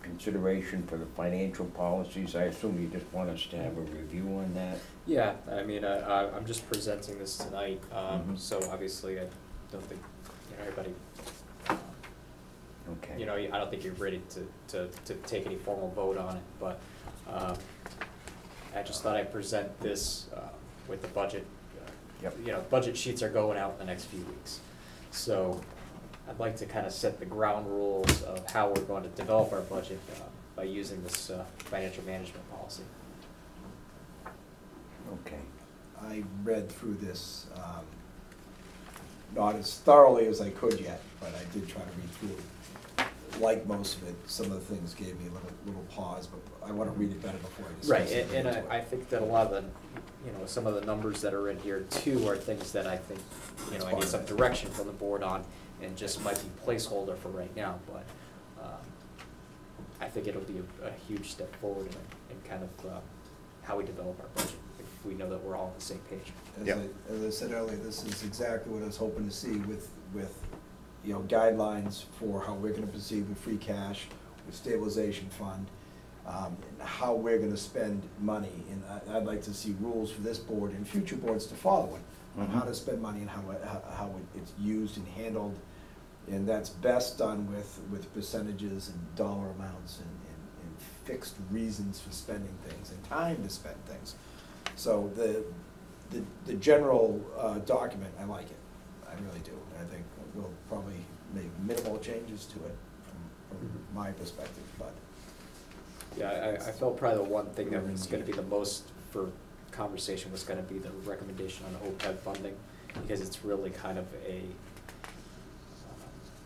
consideration for the financial policies. I assume you just want us to have a review on that? Yeah, I mean, I'm just presenting this tonight, so obviously I don't think, everybody, Okay. I don't think you're ready to take any formal vote on it, but I just thought I'd present this with the budget. Yep. Budget sheets are going out in the next few weeks. So I'd like to kind of set the ground rules of how we're going to develop our budget by using this financial management policy. Okay. I read through this, not as thoroughly as I could yet, but I did try to read through it. Like most of it, some of the things gave me a little pause, but I want to read it better before I discuss Right, it. and I think that a lot of the, some of the numbers that are in here too are things that I think, I need some direction from the board on, and just might be placeholder for right now, but I think it'll be a huge step forward in kind of how we develop our budget, if we know that we're all on the same page. As I said earlier, this is exactly what I was hoping to see with guidelines for how we're gonna proceed with free cash, with stabilization fund, and how we're gonna spend money. And I'd like to see rules for this board and future boards to follow it, on how to spend money and how it's used and handled. And that's best done with percentages and dollar amounts and fixed reasons for spending things and time to spend things. So the general document, I like it. I really do. I think we'll probably make minimal changes to it from my perspective, but. Yeah, I felt probably the one thing that was gonna be the most for conversation was gonna be the recommendation on the OPEB funding, because it's really kind of a,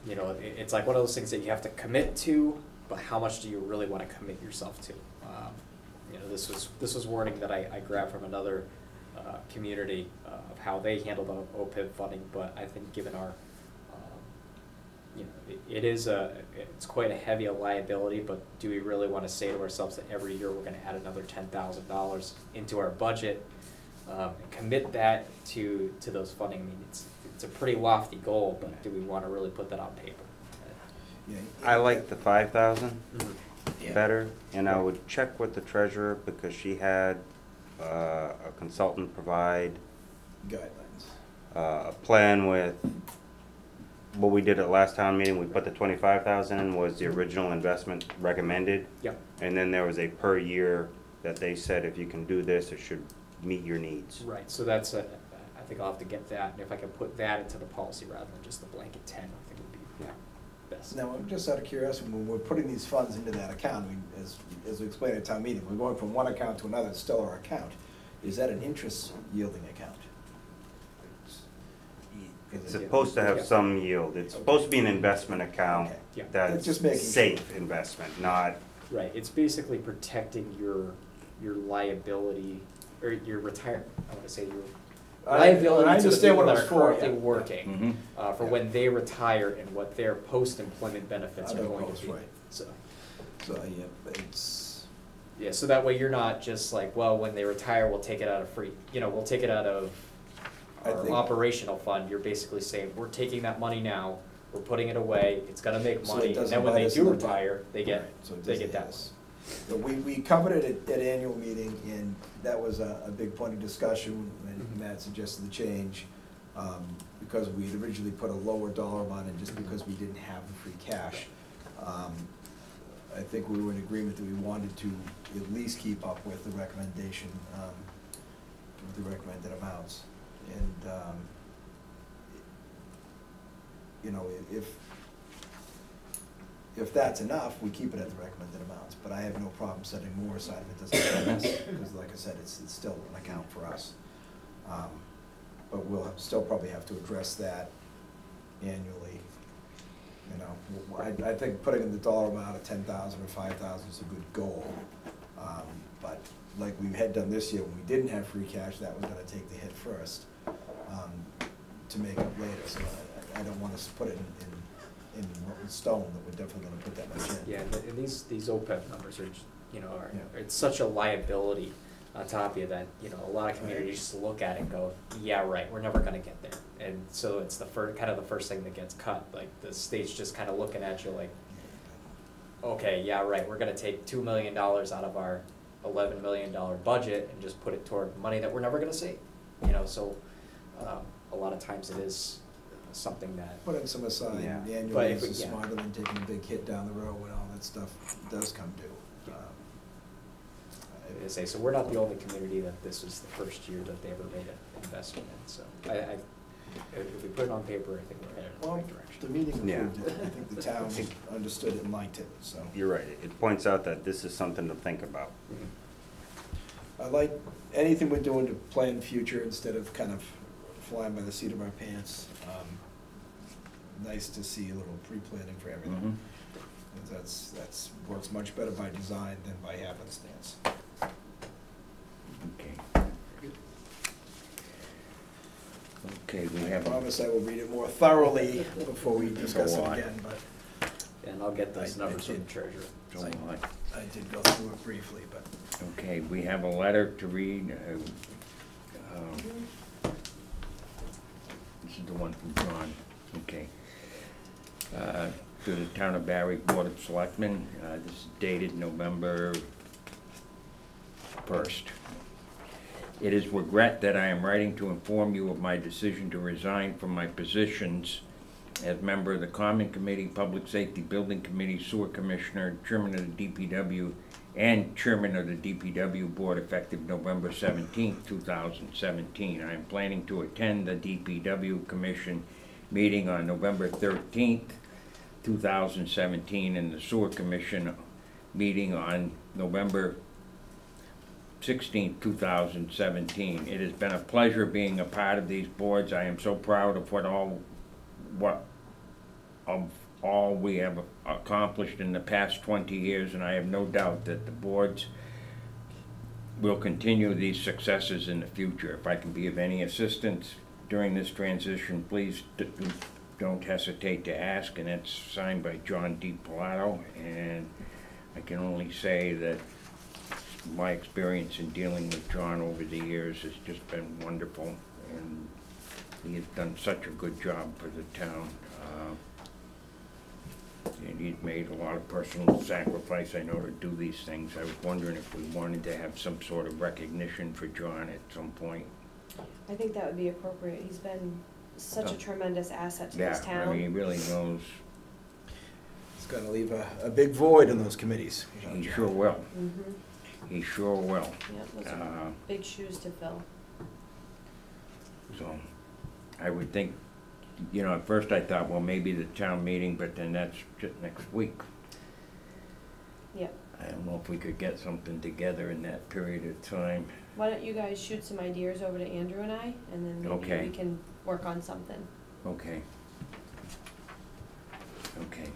you know, it's like one of those things that you have to commit to, but how much do you really wanna commit yourself to? You know, this was wording that I grabbed from another community of how they handle the OPEB funding, but I think given our, you know, it's quite a heavy liability, but do we really want to say to ourselves that every year we're going to add another $10,000 into our budget and commit that to those funding? I mean, it's a pretty lofty goal, but do we want to really put that on paper? Yeah, I like the 5,000 Yeah. better, and I would check with the treasurer because she had a consultant provide Guidelines. a plan with what we did at last town meeting. We put the 25,000 in was the original investment recommended. Yep. And then there was a per year that they said if you can do this, it should meet your needs. Right, so that's I think I'll have to get that, and if I can put that into the policy rather than just the blanket 10, I think would be best. Now, I'm just out of curiosity, when we're putting these funds into that account, as we explained at town meeting, we're going from one account to another, it's still our account. Is that an interest yielding account? It's supposed to have some yield. It's supposed to be an investment account Okay. Yeah. that's Just making safe investment, not, Right, it's basically protecting your liability, or your retire, I wanna say your I liability to the understand people what that it are was for, currently yeah. working, for Yeah. when they retire and what their post-employment benefits I are know going post, to be. right. So, So, yeah, but it's, yeah, so that way you're not just like, well, when they retire, we'll take it out of free, we'll take it out of I our think- operational fund. You're basically saying, we're taking that money now, we're putting it away, it's gonna make So it money, and doesn't then when bite they us in do the butt. retire, they get, Right, so it they doesn't get that hit us. one. but we covered it at annual meeting, and that was a big point of discussion, and Matt suggested the change, because we had originally put a lower dollar amount in just because we didn't have the free cash. I think we were in agreement that we wanted to at least keep up with the recommendation, with the recommended amounts. And, you know, if that's enough, we keep it at the recommended amounts, but I have no problem setting more aside if it doesn't help us, because like I said, it's still an account for us. But we'll still probably have to address that annually. You know, I think putting in the dollar amount of 10,000 or 5,000 is a good goal. But like we had done this year, when we didn't have free cash, that was gonna take the hit first, to make it later, so I don't want us to put it in stone, that we're definitely gonna put that much in. Yeah, and these OPEB numbers are, Yeah. it's such a liability on top of you that, a lot of communities just look at it and go, yeah, right, we're never gonna get there. And so it's the first thing that gets cut, like the state's just kind of looking at you like, okay, yeah, right, we're gonna take $2 million out of our $11 million budget and just put it toward money that we're never gonna see. So a lot of times it is something that, Putting some aside Yeah. But annually if is we- yeah. smarter than taking a big hit down the road when all that stuff does come due. I say, so we're not the only community that this is the first year that they ever made an investment in, so if we put it on paper, I think we're headed in the Well, right direction. the meeting Yeah. approved it, I think the town understood it and liked it, so. you're right. It points out that this is something to think about. I like anything we're doing to plan future instead of kind of flying by the seat of our pants. Nice to see a little pre-planning for everything. That's works much better by design than by happenstance. Okay. Okay, we I have, promise I will read it more thoroughly before we There's a discuss it lot. again, but And I'll get those I numbers from the did. treasurer. so much. I did go through it briefly, but. Okay, we have a letter to read. This is the one from John, okay. To the Town of Barry Board of Selectmen, this is dated November 1st. It is regret that I am writing to inform you of my decision to resign from my positions as member of the Common Committee, Public Safety Building Committee, Sewer Commissioner, Chairman of the DPW, and Chairman of the DPW Board effective November 17th, 2017. I am planning to attend the DPW Commission meeting on November 13th, 2017, and the Sewer Commission meeting on November 16th, 2017. It has been a pleasure being a part of these boards. I am so proud of all we have accomplished in the past 20 years, and I have no doubt that the boards will continue these successes in the future. If I can be of any assistance during this transition, please don't hesitate to ask, and it's signed by John D. Pilato, and I can only say that my experience in dealing with John over the years has just been wonderful, and he has done such a good job for the town. And he's made a lot of personal sacrifice, I know, to do these things. I was wondering if we wanted to have some sort of recognition for John at some point. I think that would be appropriate. He's been such a tremendous asset to this Yeah, town. I mean, he really knows. It's gonna leave a big void in those committees. He sure will. Mm-hmm. He sure will. Yep, those are big shoes to fill. So, I would think, you know, at first I thought, well, maybe the town meeting, but then that's just next week. Yep. I don't know if we could get something together in that period of time. Why don't you guys shoot some ideas over to Andrew and I, and then maybe Okay. we can work on something. Okay. Okay.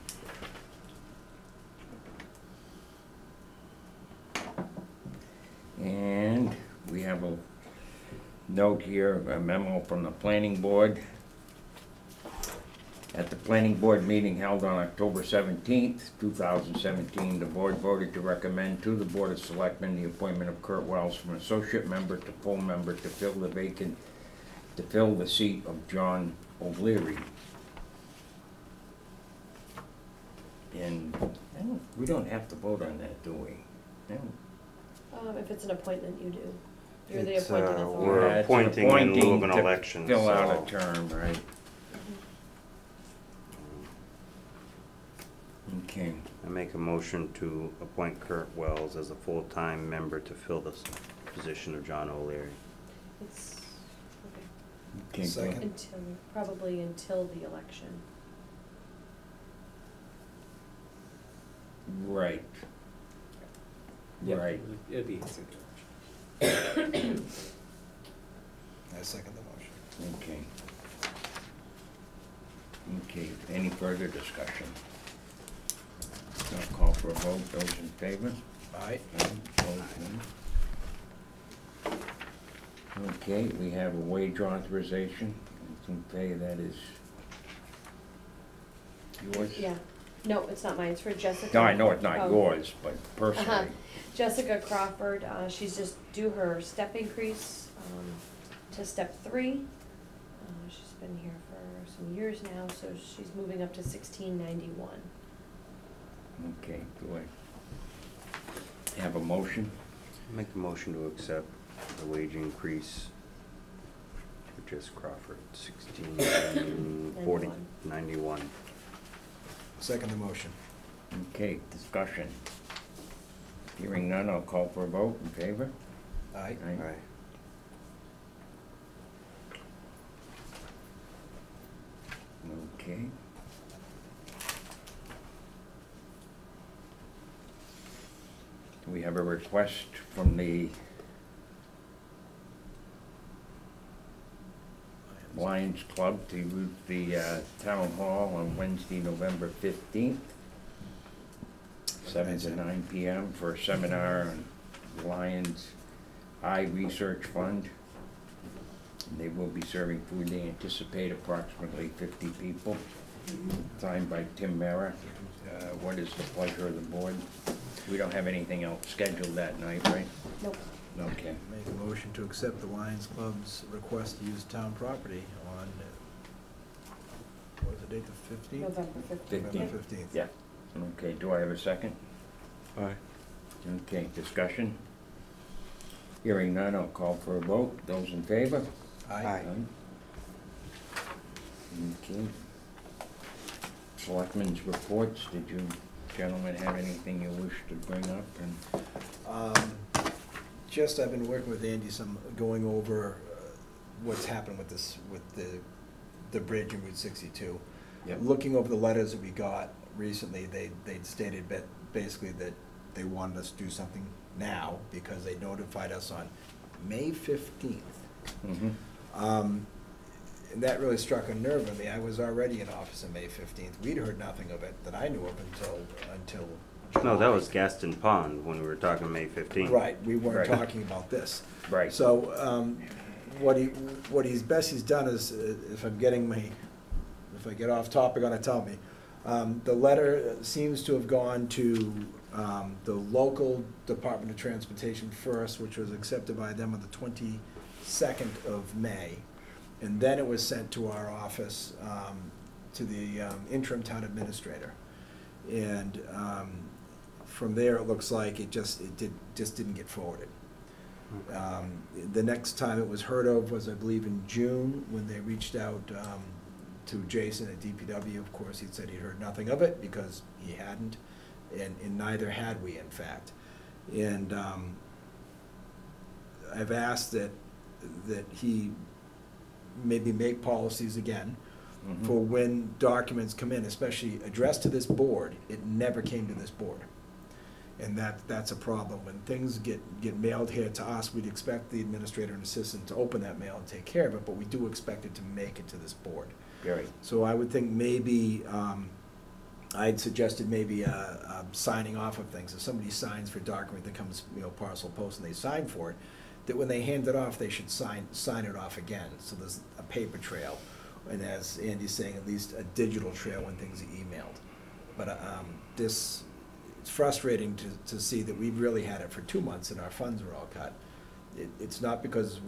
And we have a note here, a memo from the planning board. At the planning board meeting held on October 17th, 2017, the board voted to recommend to the Board of Selectmen the appointment of Kurt Wells from associate member to full member to fill the seat of John O'Leary. And we don't have to vote on that, do we? No. If it's an appointment, you do. You're the It's, appointed we're authority. Yeah, it's appointing in lieu of an to election, Fill out so- a term, right? Okay. I make a motion to appoint Kurt Wells as a full-time member to fill the position of John O'Leary. It's, okay, Okay, go Second. probably until the election. Right. Yep, Right. It'd be. I second the motion. Okay. Okay, any further discussion? I'll call for a vote, those in favor? Aye. Okay, we have a wage authorization, I think that is yours? Yeah. No, it's not mine, it's for Jessica. No, I know it's not Oh. yours, but personally. Jessica Crawford, she's just due her step increase, to step 3. She's been here for some years now, so she's moving up to 1691. Okay, do I have a motion? Make a motion to accept the wage increase for Jess Crawford, 164091. Second the motion. Okay, discussion. Hearing none, I'll call for a vote, in favor? Aye. Aye. Okay. We have a request from the Lions Club to use the town hall on Wednesday, November 15th, 7 to 9 p.m. for a seminar on Lions Eye Research Fund. And they will be serving food. They anticipate approximately 50 people. Signed by Tim Mara. What is the pleasure of the board? We don't have anything else scheduled that night, right? Nope. Okay. Make a motion to accept the Lions Club's request to use town property on, what was the date, the 15th? November 15th. November 15th. Yeah. Okay, do I have a second? Aye. Okay, discussion? Hearing none, I'll call for a vote. Those in favor? Aye. Okay. Selectmen's reports, did you gentlemen have anything you wish to bring up? And Just, I've been working with Andy going over what's happened with this, with the the bridge in Route 62. Yep. Looking over the letters that we got recently, they'd stated basically that they wanted us to do something now because they notified us on May 15th. And that really struck a nerve in me. I was already in office on May 15th. We'd heard nothing of it that I knew of until July. No, that was Gaston Pond when we were talking May 15th. Right, we weren't Right. talking about this. Right. So, what he's done is, if I get off topic on it, tell me. The letter seems to have gone to the local Department of Transportation first, which was accepted by them on the 22nd of May. And then it was sent to our office, to the interim town administrator. And from there, it looks like it just didn't get forwarded. The next time it was heard of was, I believe, in June, when they reached out to Jason at DPW. Of course, he'd said he'd heard nothing of it because he hadn't, and neither had we, in fact. And I've asked that he maybe make policies again for when documents come in, especially addressed to this board. It never came to this board. And that's a problem. When things get mailed here to us, we'd expect the administrator and assistant to open that mail and take care of it, but we do expect it to make it to this board. Right. So I would think maybe, I'd suggested maybe signing off of things. If somebody signs for a document that comes, parcel post, and they sign for it, that when they hand it off, they should sign it off again. So there's a paper trail, and as Andy's saying, at least a digital trail when things are emailed. But it's frustrating to see that we've really had it for 2 months and our funds are all cut. It's not because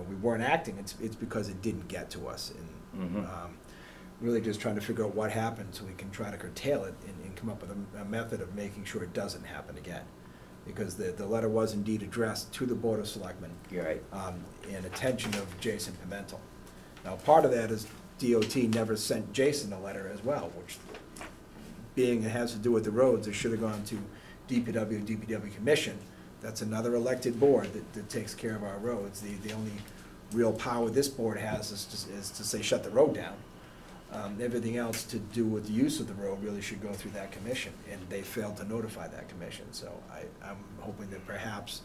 we weren't acting, it's because it didn't get to us. And really just trying to figure out what happened so we can try to curtail it and come up with a method of making sure it doesn't happen again. Because the letter was indeed addressed to the Board of Selectmen. You're right. And attention of Jason Pimentel. Now, part of that is DOT never sent Jason a letter as well, which, being it has to do with the roads, it should have gone to DPW Commission. That's another elected board that takes care of our roads. The only real power this board has is to say, shut the road down. Everything else to do with the use of the road really should go through that commission, and they failed to notify that commission. So I'm hoping that perhaps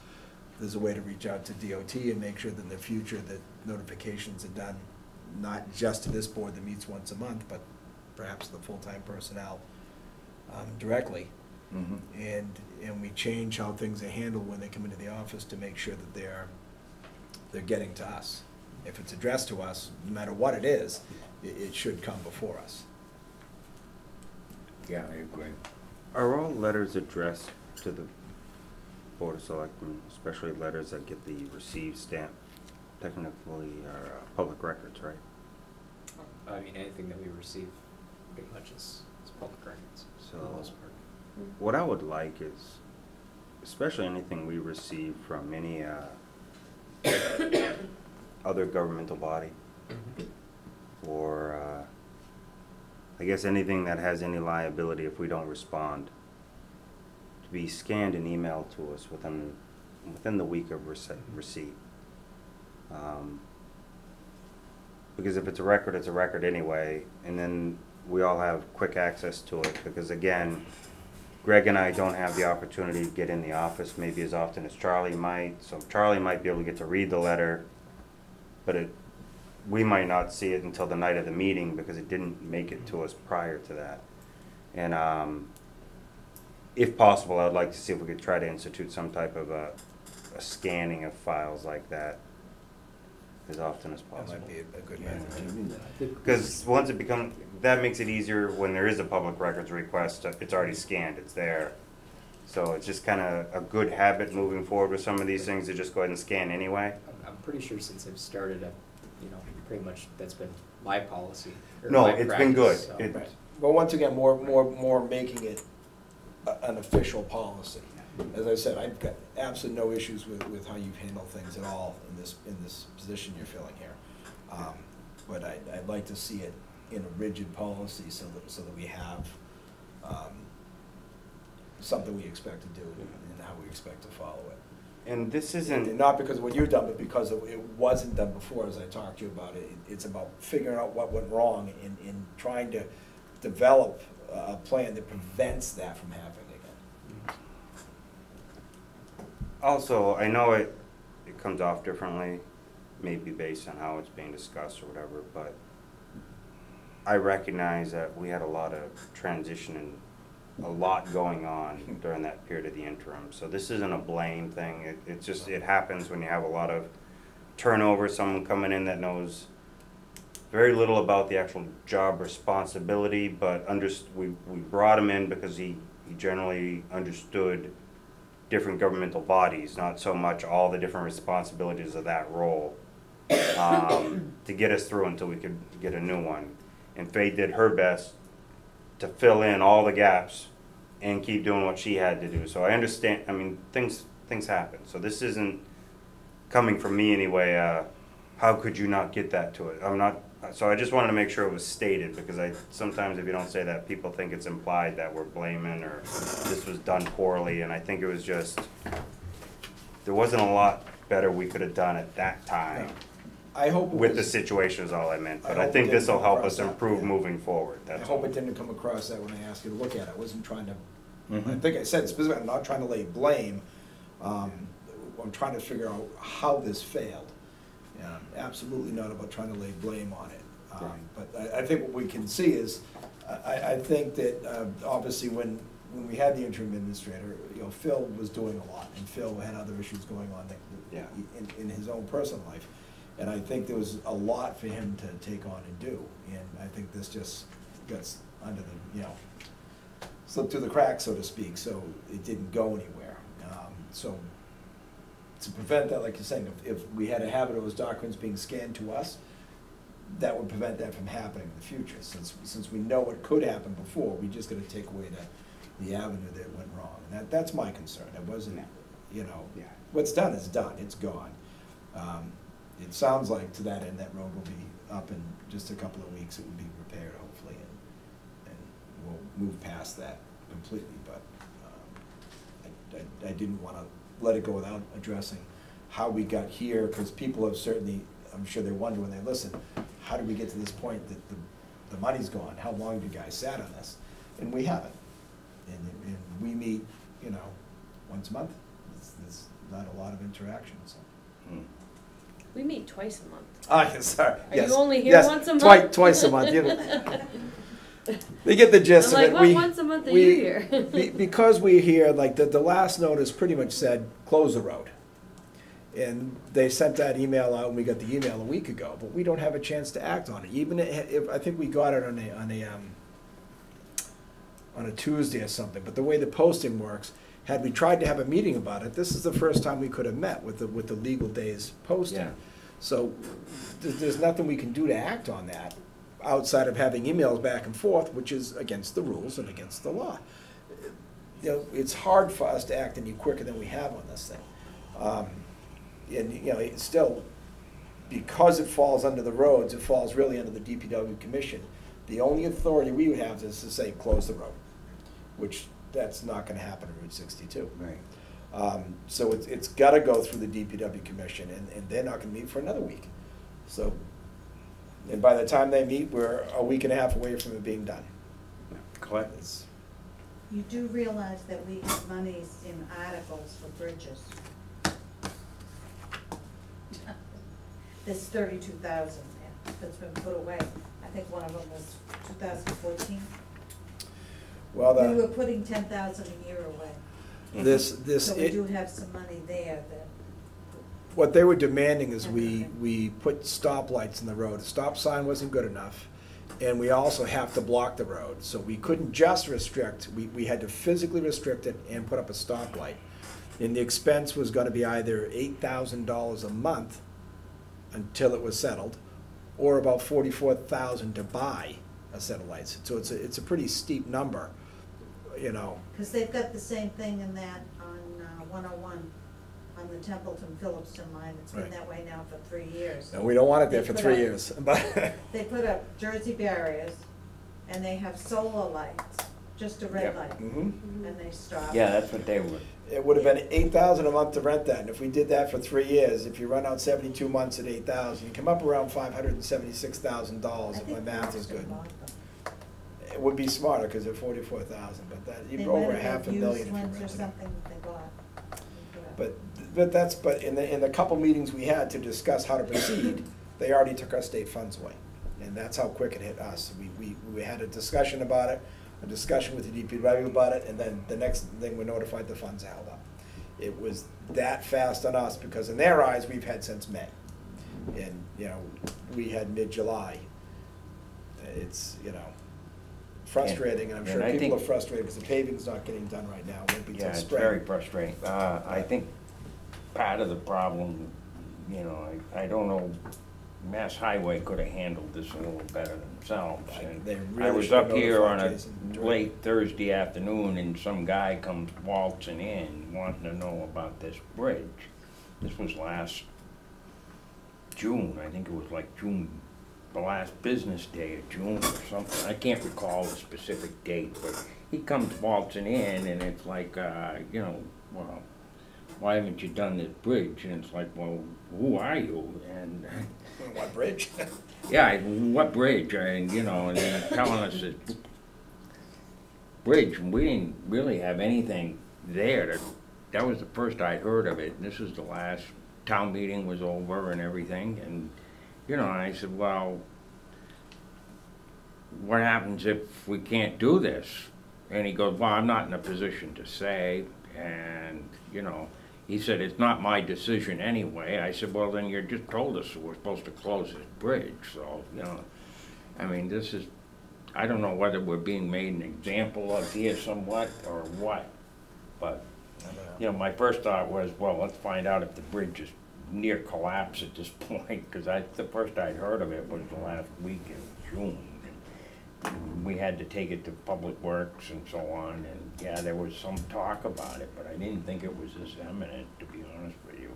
there's a way to reach out to DOT and make sure that in the future that notifications are done, not just to this board that meets once a month, but perhaps the full-time personnel directly. And we change how things are handled when they come into the office to make sure that they're getting to us. If it's addressed to us, no matter what it is, it should come before us. Yeah, I agree. Are all letters addressed to the Board of Selectmen, especially letters that get the received stamp, technically are public records, right? I mean, anything that we receive pretty much is public records, for the So- most part. What I would like is, especially anything we receive from any other governmental body, or I guess anything that has any liability if we don't respond, to be scanned and emailed to us within the week of receipt. Because if it's a record anyway, and then we all have quick access to it, because again, Greg and I don't have the opportunity to get in the office maybe as often as Charlie might, so Charlie might be able to get to read the letter, but we might not see it until the night of the meeting because it didn't make it to us prior to that. And if possible, I'd like to see if we could try to institute some type of a scanning of files like that as often as That possible. might be a good method. Because once it becomes, that makes it easier when there is a public records request, it's already scanned, it's there. So it's just kind of a good habit moving forward with some of these things to just go ahead and scan anyway. I'm pretty sure since I've started, pretty much that's been my policy. or No, my it's been good. practice, so. It- But once again, more making it an official policy. As I said, I've got absolutely no issues with how you've handled things at all in this position you're filling here. But I'd like to see it in a rigid policy so that we have something we expect to do and how we expect to follow it. And this And isn't, not because of what you've done, but because it wasn't done before, as I talked to you about it. It's about figuring out what went wrong and trying to develop a plan that prevents that from happening again. also, I know it comes off differently, maybe based on how it's being discussed or whatever, but I recognize that we had a lot of transition and a lot going on during that period of the interim. So this isn't a blame thing. It's just, it happens when you have a lot of turnover, someone coming in that knows very little about the actual job responsibility, but we brought him in because he generally understood different governmental bodies, not so much all the different responsibilities of that role, to get us through until we could get a new one. And Faye did her best to fill in all the gaps and keep doing what she had to do. So I understand, I mean, things happen. So this isn't coming from me anyway, how could you not get that to it? So I just wanted to make sure it was stated, because sometimes if you don't say that, people think it's implied that we're blaming or this was done poorly, and I think it was just, there wasn't a lot better we could have done at that time. I hope With the situation is all I meant, but I I hope think it this will didn't help cross us that, improve yeah. moving forward, I that's hope all. it didn't come across that when I asked you to look at it. I wasn't trying to, I Mhm. think I said specifically, I'm not trying to lay blame. I'm trying to figure out how this failed. Absolutely not about trying to lay blame on it. But I think what we can see is, I think that obviously when we had the interim administrator, Phil was doing a lot, and Phil had other issues going on Yeah. in his own personal life. And I think there was a lot for him to take on and do, and I think this just gets under the, slipped through the cracks, so to speak, so it didn't go anywhere. So to prevent that, like you're saying, if we had a habit of those documents being scanned to us, that would prevent that from happening in the future. Since we know what could happen before, we just gotta take away the avenue that went wrong. And that's my concern. It wasn't, Yeah. what's done is done, it's gone. It sounds like to that end, that road will be up in just a couple of weeks, it will be repaired hopefully, and we'll move past that completely, but I didn't wanna let it go without addressing how we got here, because people have certainly, I'm sure they wonder when they listen, how did we get to this point that the money's gone? How long have you guys sat on this? And we haven't. And we meet, once a month. There's not a lot of interaction, so. Mm. We meet twice a month. Ah, sorry, Are yes. you only here Yes, once a month? Twice a month, They get the gist I'm of like, it. what once a month are you here? Because we're here, like, the last notice pretty much said, close the road. And they sent that email out, and we got the email a week ago, but we don't have a chance to act on it. Even if, I think we got it on a Tuesday or something, but the way the posting works, had we tried to have a meeting about it, this is the first time we could have met with the legal days posting. Yeah. So there's nothing we can do to act on that outside of having emails back and forth, which is against the rules and against the law. It's hard for us to act any quicker than we have on this thing. And, it's still, because it falls under the roads, it falls really under the DPW commission. The only authority we would have is to say, close the road, which that's not gonna happen in Route 62. Right. So it's gotta go through the DPW commission, and they're not gonna meet for another week. So, and by the time they meet, we're a week and a half away from it being done. Collect. It's- You do realize that we have monies in articles for bridges. There's 32,000 there that's been put away. I think one of them was 2014. Well, We were putting 10,000 a year away. this, So we do have some money there that, what they were demanding is we put stoplights in the road. The stop sign wasn't good enough, and we also have to block the road. So we couldn't just restrict, we had to physically restrict it and put up a stoplight. And the expense was gonna be either $8,000 a month until it was settled, or about $44,000 to buy a set of lights. So it's a pretty steep number, because they've got the same thing in that on 101, on the Templeton-Phillipston line. It's been Right. that way now for 3 years. And we don't want it there They for put 3 up- years, but. They put up Jersey barriers, and they have solar lights just a red Yep. light, Mm-hmm. and they stop. Yeah, that's what they were. It would have been $8,000 a month to rent that, and if we did that for 3 years, if you run out 72 months at $8,000, you come up around $576,000 if my math is good. It would be smarter because they're 44,000, but that, They you're might over have half a had million used if you ones or rented it. something that they bought. But in the couple meetings we had to discuss how to proceed, they already took our state funds away. And that's how quick it hit us. We had a discussion about it, a discussion with the DPW about it, and then the next thing we're notified the funds are held up. It was that fast on us because in their eyes, we've had since May. And, we had mid-July. It's, frustrating, and I'm sure And I people think- are frustrated because the paving's not getting done right now. It won't be till Yeah, it's spring. very frustrating. I think part of the problem, I don't know, Mass Highway could have handled this a little better themselves. And They I really was should have up here on notified a Jason. late Thursday afternoon and some guy comes waltzing in wanting to know about this bridge. This was last June, I think it was like June, the last business day of June or something. I can't recall the specific date, but he comes waltzing in and it's like, well, why haven't you done this bridge? And it's like, well, who are you? And What bridge? yeah, what bridge? And they're telling us this bridge, and we didn't really have anything there. That was the first I'd heard of it. And this was the last town meeting was over and everything. And, I said, well, what happens if we can't do this? And he goes, well, I'm not in a position to say. And, he said, it's not my decision anyway. I said, well, then you just told us we're supposed to close this bridge. So, this is, I don't know whether we're being made an example of here somewhat or what. But, my first thought was, well, let's find out if the bridge is near collapse at this point. Because the first I'd heard of it was the last week in June. We had to take it to Public Works and so on, and yeah, there was some talk about it, but I didn't think it was this eminent, to be honest with you.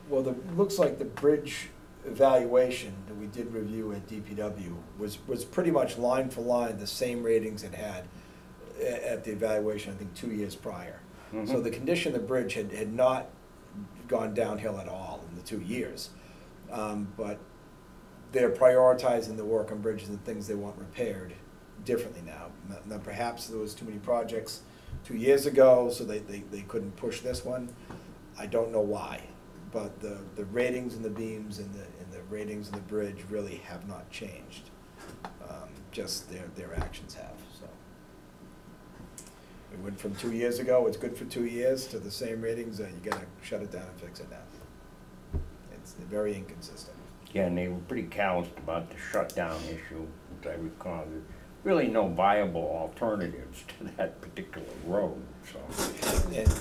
Well, looks like the bridge evaluation that we did review at DPW was pretty much line for line the same ratings it had at the evaluation, I think, 2 years prior. Mm-hmm. So the condition of the bridge had not gone downhill at all in the 2 years. But they're prioritizing the work on bridges and things they want repaired differently now. Now, perhaps there was too many projects 2 years ago, so they couldn't push this one. I don't know why, but the ratings and the beams and the ratings of the bridge really have not changed. Just their actions have, so. It went from 2 years ago, it's good for 2 years, to the same ratings, you gotta shut it down and fix it now. It's very inconsistent. Yeah, and they were pretty calloused about the shutdown issue, which I recall. There's really no viable alternatives to that particular road, so.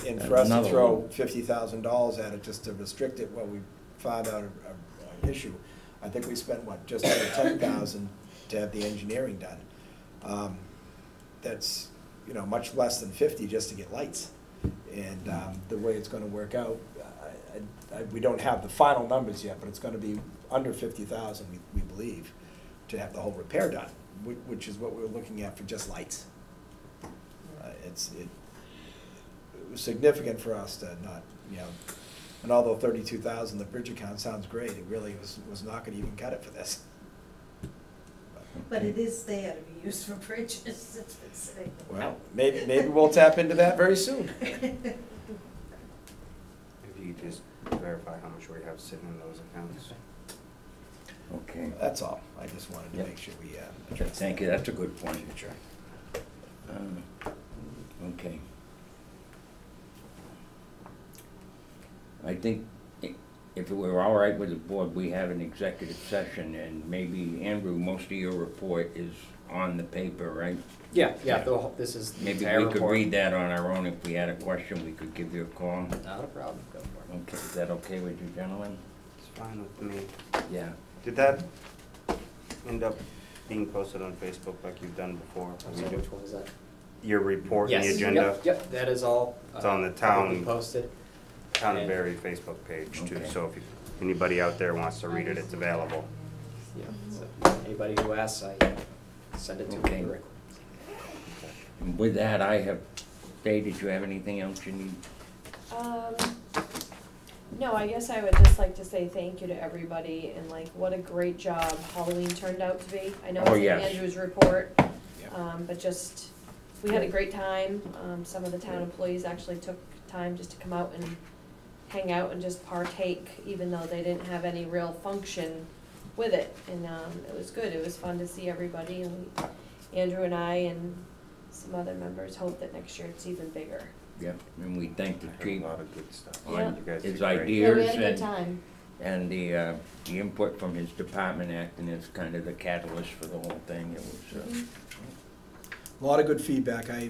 And for us to Another throw one. $50,000 at it just to restrict it, we found out an issue. I think we spent, just under $10,000 to have the engineering done. That's, much less than 50 just to get lights. And the way it's gonna work out, we don't have the final numbers yet, but it's gonna be under 50,000, we believe, to have the whole repair done, which is what we're looking at for just lights. It was significant for us to not, and although 32,000, the bridge account sounds great, it really was not gonna even cut it for this. But it is there to be used for bridges, it's been sitting. Well, maybe we'll tap into that very soon. If you could just verify how much we have sitting in those accounts. Okay. That's all. I just wanted to Yep. make sure we address that. Thank you, that's a good point. Sure. Okay. I think if it were all right with the board, we have an executive session, and maybe, Andrew, most of your report is on the paper, right? Yeah, this is the Maybe entire we could report. read that on our own. If we had a question, we could give you a call. Not a problem, go for it. Okay, is that okay with you, gentlemen? It's fine with me. Yeah. Did that end up being posted on Facebook like you've done before? I'm sorry, which one is that? Your report and the Yes, agenda? Yep, that is all. It's on the publicly town- posted. Town of And- Berry Facebook page too, Okay. so if anybody out there wants to read it, it's available. Yeah, so anybody who asks, I send it to Okay. them directly. And with that, I have, Faye, did you have anything else you need? No, I guess I would just like to say thank you to everybody and like what a great job Halloween turned out to be. I know Oh, it's in yes. Andrew's report, Yeah. but just, we had a great time. Some of the town employees actually took time just to come out and hang out and just partake, even though they didn't have any real function with it. And it was good. It was fun to see everybody, and Andrew and I and some other members hope that next year it's even bigger. Yeah, and we thank the I heard chief a lot of good stuff. Yeah. You guys his did great. Yeah, we ideas had a good and, time. and the input from his department acting as kind of the catalyst for the whole thing. It was, Mhm. A lot of good feedback. I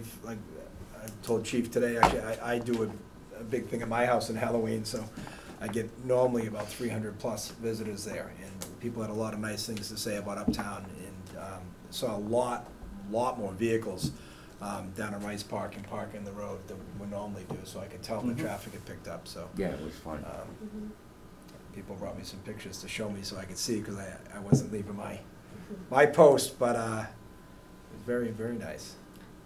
told Chief today, actually, I do a big thing at my house in Halloween, so I get normally about 300+ visitors there, and people had a lot of nice things to say about Uptown, and saw a lot more vehicles down at Rice Park and parking the road than we normally do, so I could tell the Mhm. traffic had picked up, so. yeah, it was fun. Mhm. People brought me some pictures to show me so I could see, because I wasn't leaving my post, but it was very, very nice.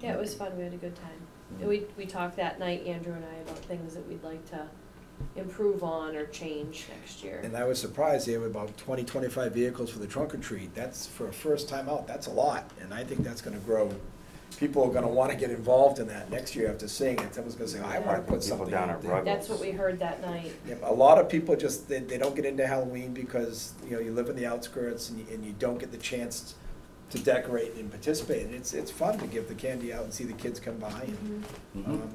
Yeah, it was fun. We had a good time. And we talked that night, Andrew and I, about things that we'd like to improve on or change next year. And I was surprised, there were about 20-25 vehicles for the trunk or treat. That's, for a first time out, that's a lot, and I think that's gonna grow. People are gonna wanna get involved in that next year after seeing it. Someone's gonna say, I wanna put People something down out at there. Ruggles. That's what we heard that night. Yeah, a lot of people just, they don't get into Halloween because, you know, you live in the outskirts and you don't get the chance to decorate and participate. And it's fun to give the candy out and see the kids come by. And, Mhm.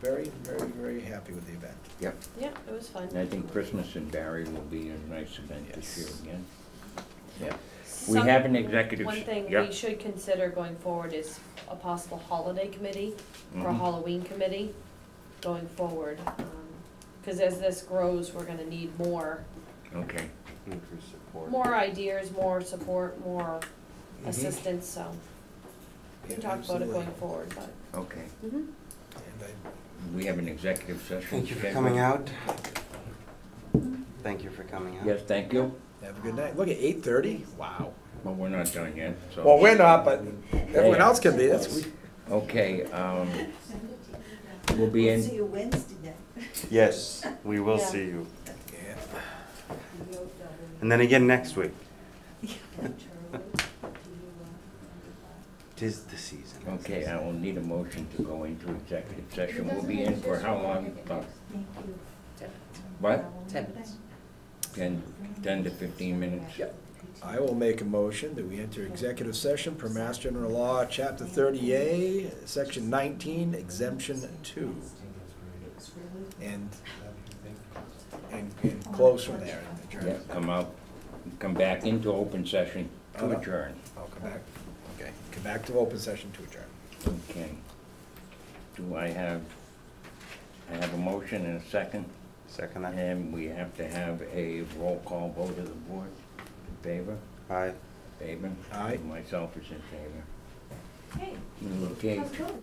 very, very, very happy with the event. Yep, Yeah, it was fun. and I think Christmas in Barry will be a nice event this year Yes. again. Yeah. We have an executive One thing yeah. we should consider going forward is a possible holiday committee or a Mhm. Halloween committee going forward. Cause as this grows, we're gonna need more Okay, Increased support. more ideas, more support, more Mhm. assistance, so we can Yeah, talk about it absolutely. going forward, but. okay. And We have an executive session. Thank you for scheduled. coming out. Thank you for coming out. Yes, thank you. have a good night. Look at 8:30. Wow. Well, we're not done yet, so. Well, we're not, but everyone else can be. That's, Okay, we'll be We'll see in, you Wednesday then. Yes, we will Yeah. see you. yeah. And then again next week. Tis the season. okay, I will need a motion to go into executive session. We'll be in for how long? About, Thank you. 10 minutes. what? 10 minutes. 10 to 15 minutes? Yep. I will make a motion that we enter executive session per Mass General Law, Chapter 30A, Section 19, Exemption 2. And close from there. and adjourn. Yeah, come back into open session Oh, to no. adjourn. I'll come back. Okay, come back to open session to adjourn. Okay. Do I have a motion and a second? Second that. And we have to have a roll call vote of the board. In favor? Aye. Favor? Aye. Myself is in favor. Hey, Okay. how's it going?